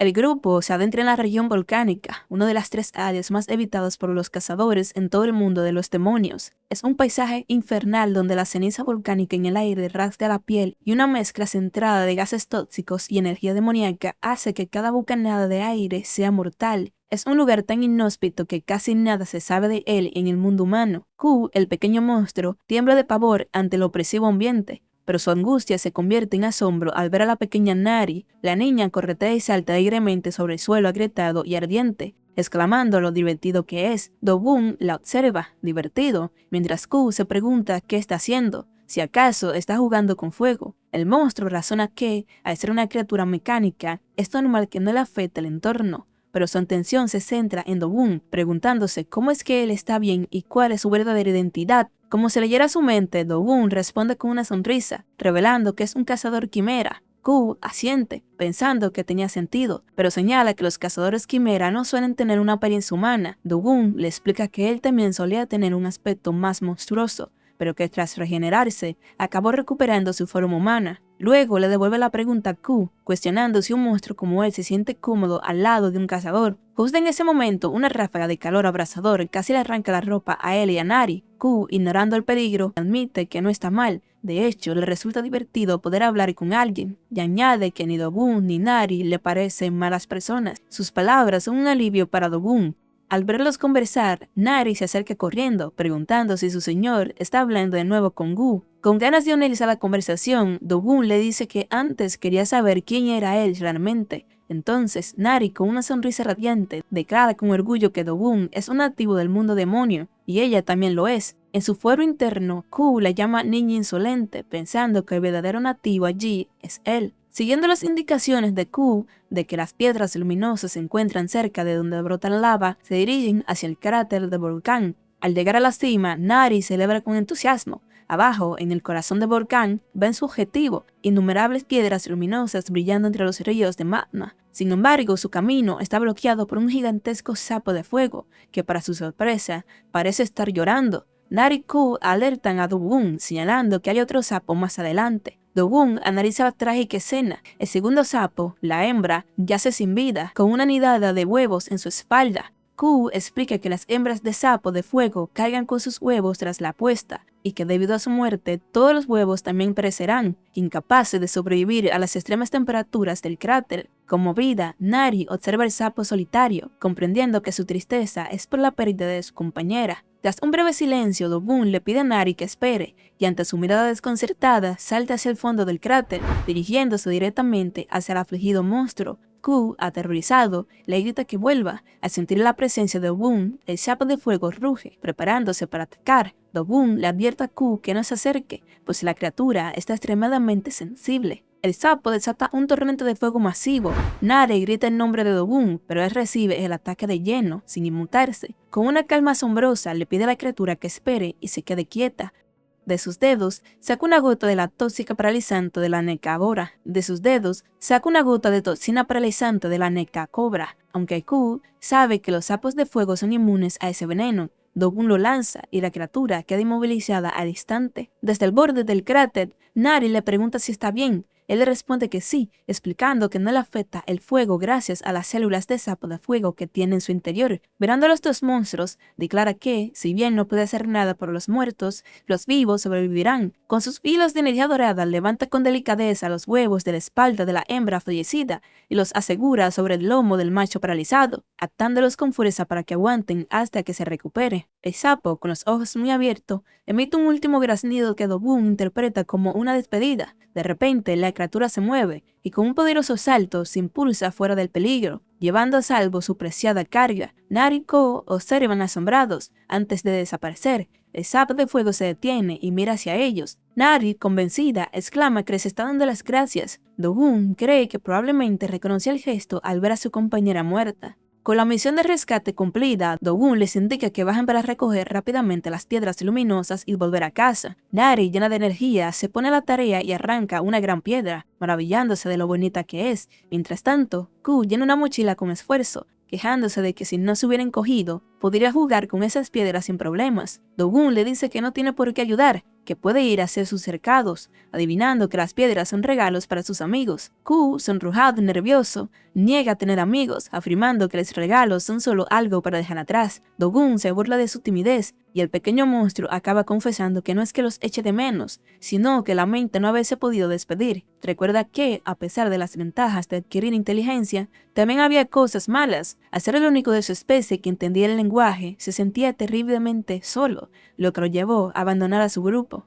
El grupo se adentra en la región volcánica, una de las 3 áreas más evitadas por los cazadores en todo el mundo de los demonios. Es un paisaje infernal donde la ceniza volcánica en el aire rasga la piel y una mezcla centrada de gases tóxicos y energía demoníaca hace que cada bocanada de aire sea mortal. Es un lugar tan inhóspito que casi nada se sabe de él en el mundo humano. Ku, el pequeño monstruo, tiembla de pavor ante el opresivo ambiente, pero su angustia se convierte en asombro al ver a la pequeña Nari. La niña corretea y salta alegremente sobre el suelo agrietado y ardiente. exclamando lo divertido que es. Do-gun la observa, divertido, mientras Q se pregunta qué está haciendo, si acaso está jugando con fuego. El monstruo razona que, al ser una criatura mecánica, es normal que no le afecte el entorno, pero su atención se centra en Do-gun, preguntándose cómo es que él está bien y cuál es su verdadera identidad. Como se leyera su mente, Do-gun responde con una sonrisa, revelando que es un cazador quimera. Q asiente, pensando que tenía sentido, pero señala que los cazadores quimera no suelen tener una apariencia humana. Do-gun le explica que él también solía tener un aspecto más monstruoso, pero que tras regenerarse, acabó recuperando su forma humana. Luego le devuelve la pregunta a Q, cuestionando si un monstruo como él se siente cómodo al lado de un cazador. Justo en ese momento, una ráfaga de calor abrasador casi le arranca la ropa a él y a Nari. Q, ignorando el peligro, admite que no está mal. De hecho, le resulta divertido poder hablar con alguien, y añade que ni Do-gun ni Nari le parecen malas personas. Sus palabras son un alivio para Do-gun. Al verlos conversar, Nari se acerca corriendo, preguntando si su señor está hablando de nuevo con Gu. Con ganas de unirse a la conversación, Do-gun le dice que antes quería saber quién era él realmente. Entonces, Nari, con una sonrisa radiante, declara con orgullo que Do-gun es un nativo del mundo demonio, y ella también lo es. En su fuero interno, Q la llama niña insolente, pensando que el verdadero nativo allí es él. Siguiendo las indicaciones de Q de que las piedras luminosas se encuentran cerca de donde brotan lava, se dirigen hacia el cráter del volcán. Al llegar a la cima, Nari celebra con entusiasmo. Abajo, en el corazón del volcán, ven su objetivo, innumerables piedras luminosas brillando entre los ríos de magma. Sin embargo, su camino está bloqueado por un gigantesco sapo de fuego, que para su sorpresa, parece estar llorando. Nari y Q alertan a Do-gun, señalando que hay otro sapo más adelante. Do-gun analiza la trágica escena. El segundo sapo, la hembra, yace sin vida, con una nidada de huevos en su espalda. Q explica que las hembras de sapo de fuego caigan con sus huevos tras la puesta, y que debido a su muerte, todos los huevos también perecerán, incapaces de sobrevivir a las extremas temperaturas del cráter. Conmovida, Nari observa el sapo solitario, comprendiendo que su tristeza es por la pérdida de su compañera. Tras un breve silencio, Do-gun le pide a Nari que espere, y ante su mirada desconcertada, salta hacia el fondo del cráter, dirigiéndose directamente hacia el afligido monstruo. Q, aterrorizado, le grita que vuelva. Al sentir la presencia de Do-gun, el sapo de fuego ruge, preparándose para atacar. Do-gun le advierte a Q que no se acerque, pues la criatura está extremadamente sensible. El sapo desata un torrente de fuego masivo. Nari grita el nombre de Do-gun, pero él recibe el ataque de lleno, sin inmutarse. Con una calma asombrosa, le pide a la criatura que espere y se quede quieta. De sus dedos, saca una gota de la tóxica paralizante de la Nekabora. De sus dedos, saca una gota de toxina paralizante de la Nekacobra. Aunque Q sabe que los sapos de fuego son inmunes a ese veneno, Do-gun lo lanza y la criatura queda inmovilizada al instante. Desde el borde del cráter, Nari le pregunta si está bien. Él le responde que sí, explicando que no le afecta el fuego gracias a las células de sapo de fuego que tiene en su interior. Mirando a los dos monstruos, declara que, si bien no puede hacer nada por los muertos, los vivos sobrevivirán. Con sus hilos de energía dorada, levanta con delicadeza los huevos de la espalda de la hembra fallecida y los asegura sobre el lomo del macho paralizado, atándolos con fuerza para que aguanten hasta que se recupere. El sapo, con los ojos muy abiertos, emite un último graznido que Do-gun interpreta como una despedida. De repente, la criatura se mueve y con un poderoso salto se impulsa fuera del peligro, llevando a salvo su preciada carga. Nari y Q observan asombrados. Antes de desaparecer, el sapo de fuego se detiene y mira hacia ellos. Nari, convencida, exclama que les está dando las gracias. Do-gun cree que probablemente reconoció el gesto al ver a su compañera muerta. Con la misión de rescate cumplida, Do-gun les indica que bajen para recoger rápidamente las piedras luminosas y volver a casa. Nari, llena de energía, se pone a la tarea y arranca una gran piedra, maravillándose de lo bonita que es. Mientras tanto, Q llena una mochila con esfuerzo, quejándose de que si no se hubiera encogido, podría jugar con esas piedras sin problemas. Do-gun le dice que no tiene por qué ayudar, que puede ir a hacer sus cercados, adivinando que las piedras son regalos para sus amigos. Q, sonrojado y nervioso, niega tener amigos, afirmando que los regalos son solo algo para dejar atrás. Do-gun se burla de su timidez, y el pequeño monstruo acaba confesando que no es que los eche de menos, sino que lamenta no haberse podido despedir. Recuerda que, a pesar de las ventajas de adquirir inteligencia, también había cosas malas. Al ser el único de su especie que entendía el lenguaje, se sentía terriblemente solo, lo que lo llevó a abandonar a su grupo.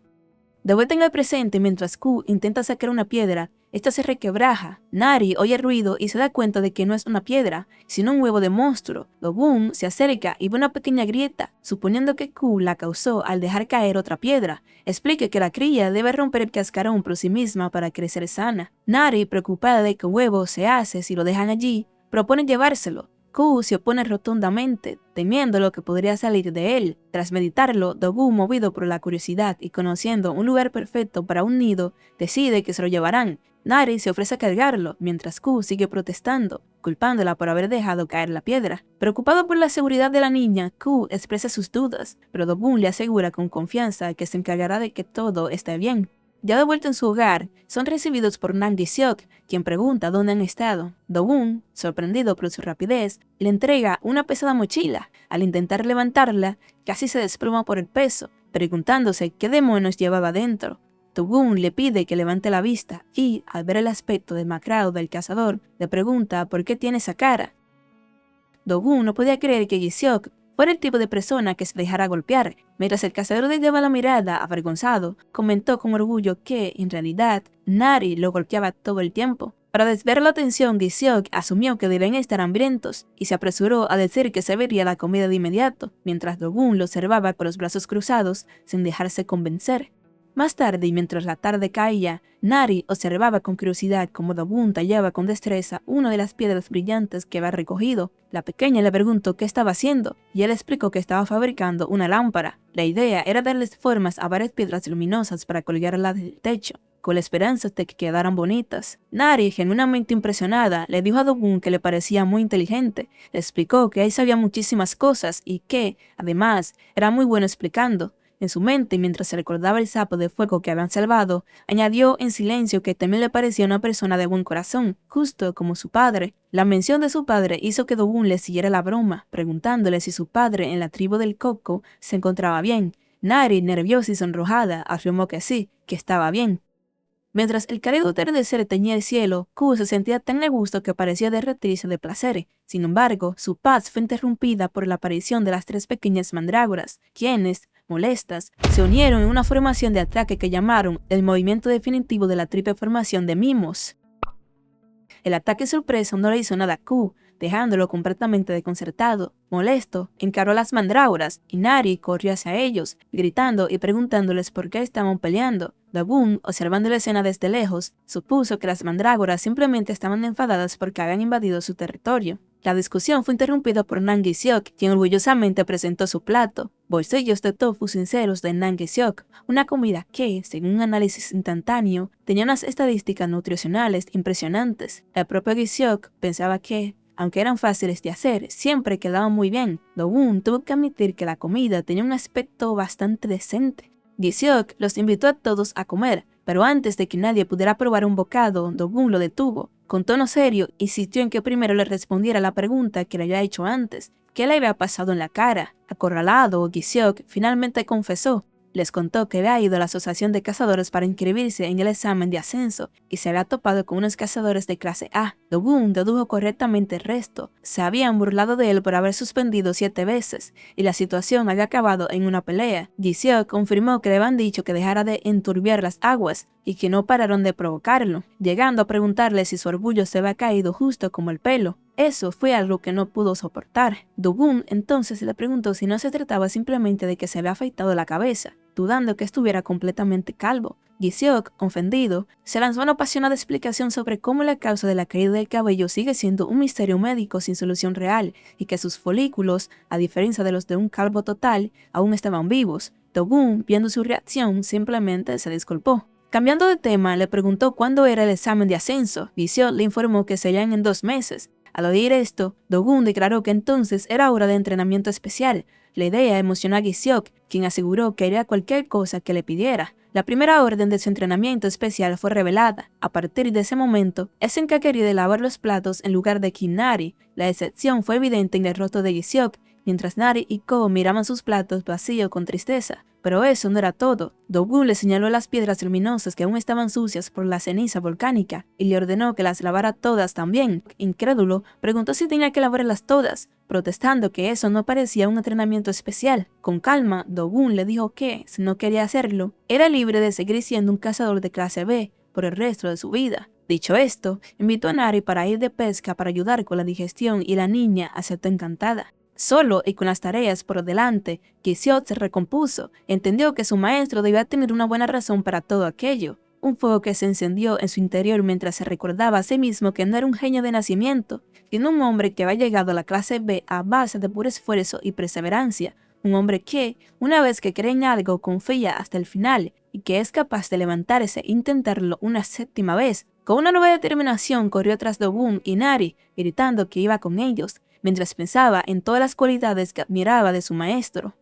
De vuelta en el presente, mientras Q intenta sacar una piedra, esta se requebraja. Nari oye el ruido y se da cuenta de que no es una piedra, sino un huevo de monstruo. Do-gun se acerca y ve una pequeña grieta, suponiendo que Q la causó al dejar caer otra piedra. Explica que la cría debe romper el cascarón por sí misma para crecer sana. Nari, preocupada de que el huevo se hace si lo dejan allí, propone llevárselo. Q se opone rotundamente, temiendo lo que podría salir de él. Tras meditarlo, Do-gun, movido por la curiosidad y conociendo un lugar perfecto para un nido, decide que se lo llevarán. Nari se ofrece a cargarlo, mientras Q sigue protestando, culpándola por haber dejado caer la piedra. Preocupado por la seguridad de la niña, Q expresa sus dudas, pero Do-gun le asegura con confianza que se encargará de que todo esté bien. Ya de vuelta en su hogar, son recibidos por Nam Gi-seok, quien pregunta dónde han estado. Do-gun, sorprendido por su rapidez, le entrega una pesada mochila. Al intentar levantarla, casi se desploma por el peso, preguntándose qué demonios llevaba dentro. Do-gun le pide que levante la vista y, al ver el aspecto demacrado del cazador, le pregunta por qué tiene esa cara. Do-gun no podía creer que Gi-seok fuera el tipo de persona que se dejara golpear. Mientras el cazador le llevaba la mirada, avergonzado, comentó con orgullo que, en realidad, Nari lo golpeaba todo el tiempo. Para desviar la atención, Gi-seok asumió que debían estar hambrientos y se apresuró a decir que serviría la comida de inmediato, mientras Do-gun lo observaba con los brazos cruzados sin dejarse convencer. Más tarde, y mientras la tarde caía, Nari observaba con curiosidad cómo Do-gun tallaba con destreza una de las piedras brillantes que había recogido. La pequeña le preguntó qué estaba haciendo, y él explicó que estaba fabricando una lámpara. La idea era darles formas a varias piedras luminosas para colgarlas del techo, con la esperanza de que quedaran bonitas. Nari, genuinamente impresionada, le dijo a Do-gun que le parecía muy inteligente. Le explicó que él sabía muchísimas cosas y que, además, era muy bueno explicando. En su mente, mientras se recordaba el sapo de fuego que habían salvado, añadió en silencio que también le parecía una persona de buen corazón, justo como su padre. La mención de su padre hizo que Do-gun le siguiera la broma, preguntándole si su padre en la tribu del Coco se encontraba bien. Nari, nerviosa y sonrojada, afirmó que sí, que estaba bien. Mientras el cálido atardecer teñía el cielo, Q se sentía tan a gusto que parecía derretirse de placer. Sin embargo, su paz fue interrumpida por la aparición de las tres pequeñas mandrágoras, quienes, molestas, se unieron en una formación de ataque que llamaron el movimiento definitivo de la triple formación de Mimos. El ataque sorpresa no le hizo nada a Q, dejándolo completamente desconcertado. Molesto, encaró a las mandrágoras y Nari corrió hacia ellos, gritando y preguntándoles por qué estaban peleando. Do-gun, observando la escena desde lejos, supuso que las mandrágoras simplemente estaban enfadadas porque habían invadido su territorio. La discusión fue interrumpida por Nam Gi-seok, quien orgullosamente presentó su plato, bolsillos de tofu sinceros de Nam Gi-seok, una comida que, según un análisis instantáneo, tenía unas estadísticas nutricionales impresionantes. El propio Gi-seok pensaba que, aunque eran fáciles de hacer, siempre quedaban muy bien. Do-gun tuvo que admitir que la comida tenía un aspecto bastante decente. Gi-seok los invitó a todos a comer, pero antes de que nadie pudiera probar un bocado, Do-gun lo detuvo. Con tono serio, insistió en que primero le respondiera la pregunta que le había hecho antes, ¿qué le había pasado en la cara? Acorralado, Gi-seok finalmente confesó. Les contó que había ido a la asociación de cazadores para inscribirse en el examen de ascenso y se había topado con unos cazadores de clase A. Do-gun dedujo correctamente el resto. Se habían burlado de él por haber suspendido 7 veces y la situación había acabado en una pelea. Gi-seok confirmó que le habían dicho que dejara de enturbiar las aguas y que no pararon de provocarlo, llegando a preguntarle si su orgullo se había caído justo como el pelo. Eso fue algo que no pudo soportar. Do-gun entonces le preguntó si no se trataba simplemente de que se había afeitado la cabeza, dudando que estuviera completamente calvo. Gi-seok, ofendido, se lanzó a una apasionada explicación sobre cómo la causa de la caída del cabello sigue siendo un misterio médico sin solución real y que sus folículos, a diferencia de los de un calvo total, aún estaban vivos. Do-gun, viendo su reacción, simplemente se disculpó. Cambiando de tema, le preguntó cuándo era el examen de ascenso. Gi-seok le informó que serían en 2 meses. Al oír esto, Do-gun declaró que entonces era hora de entrenamiento especial. La idea emocionó a Gi-seok, quien aseguró que haría cualquier cosa que le pidiera. La primera orden de su entrenamiento especial fue revelada. A partir de ese momento, él se encargaría de lavar los platos en lugar de Nari. La excepción fue evidente en el rostro de Gi-seok, mientras Nari y Ko miraban sus platos vacíos con tristeza. Pero eso no era todo. Do-gun le señaló las piedras luminosas que aún estaban sucias por la ceniza volcánica y le ordenó que las lavara todas también. Incrédulo, preguntó si tenía que lavarlas todas, protestando que eso no parecía un entrenamiento especial. Con calma, Do-gun le dijo que, si no quería hacerlo, era libre de seguir siendo un cazador de clase B por el resto de su vida. Dicho esto, invitó a Nari para ir de pesca para ayudar con la digestión y la niña aceptó encantada. Solo y con las tareas por delante, Qiziot se recompuso y entendió que su maestro debía tener una buena razón para todo aquello. Un fuego que se encendió en su interior mientras se recordaba a sí mismo que no era un genio de nacimiento, sino un hombre que había llegado a la clase B a base de puro esfuerzo y perseverancia. Un hombre que, una vez que cree en algo, confía hasta el final y que es capaz de levantarse e intentarlo una séptima vez. Con una nueva determinación corrió tras Do-gun y Nari, gritando que iba con ellos, mientras pensaba en todas las cualidades que admiraba de su maestro.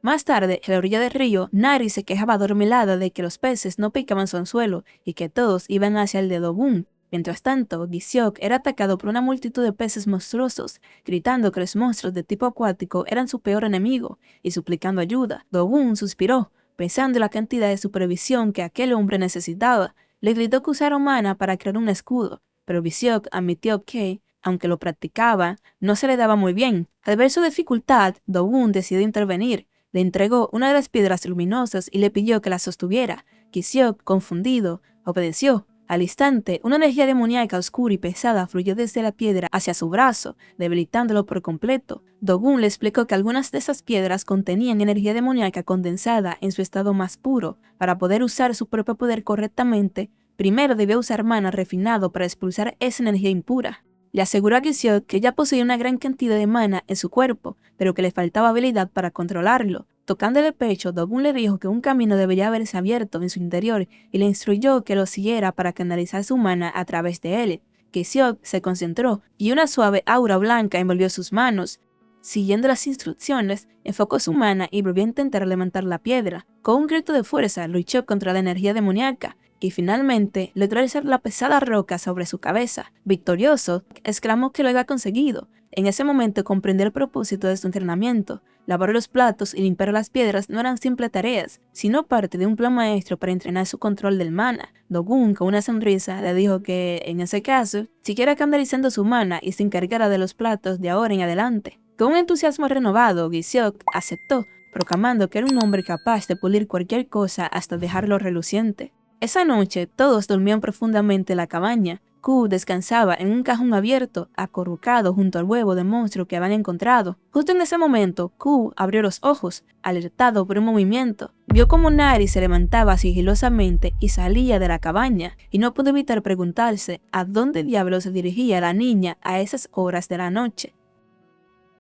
Más tarde, en la orilla del río, Nari se quejaba adormilada de que los peces no picaban su anzuelo y que todos iban hacia el de Do-gun. Mientras tanto, Qiziot era atacado por una multitud de peces monstruosos, gritando que los monstruos de tipo acuático eran su peor enemigo y suplicando ayuda. Do-gun suspiró, pensando en la cantidad de supervisión que aquel hombre necesitaba. Le gritó que usara mana para crear un escudo, pero Qiziot admitió que, aunque lo practicaba, no se le daba muy bien. Al ver su dificultad, Do-gun decidió intervenir. Le entregó una de las piedras luminosas y le pidió que la sostuviera. Qiziot, confundido, obedeció. Al instante, una energía demoníaca oscura y pesada fluyó desde la piedra hacia su brazo, debilitándolo por completo. Do-gun le explicó que algunas de esas piedras contenían energía demoníaca condensada en su estado más puro. Para poder usar su propio poder correctamente, primero debía usar mana refinado para expulsar esa energía impura. Le aseguró a Qiziot que ya poseía una gran cantidad de mana en su cuerpo, pero que le faltaba habilidad para controlarlo. Tocándole el pecho, Do-gun le dijo que un camino debería haberse abierto en su interior y le instruyó que lo siguiera para canalizar su mana a través de él. Qiziot se concentró y una suave aura blanca envolvió sus manos. Siguiendo las instrucciones, enfocó su mana y volvió a intentar levantar la piedra. Con un grito de fuerza, luchó contra la energía demoníaca y finalmente logró alzar la pesada roca sobre su cabeza. Victorioso, exclamó que lo había conseguido. En ese momento comprendió el propósito de su entrenamiento. Lavar los platos y limpiar las piedras no eran simples tareas, sino parte de un plan maestro para entrenar su control del mana. Do-gun, con una sonrisa, le dijo que, en ese caso, siguiera canalizando su mana y se encargara de los platos de ahora en adelante. Con un entusiasmo renovado, Qiziot aceptó, proclamando que era un hombre capaz de pulir cualquier cosa hasta dejarlo reluciente. Esa noche, todos dormían profundamente en la cabaña. Q descansaba en un cajón abierto, acurrucado junto al huevo de monstruo que habían encontrado. Justo en ese momento, Q abrió los ojos, alertado por un movimiento. Vio como Nari se levantaba sigilosamente y salía de la cabaña, y no pudo evitar preguntarse a dónde diablos se dirigía la niña a esas horas de la noche.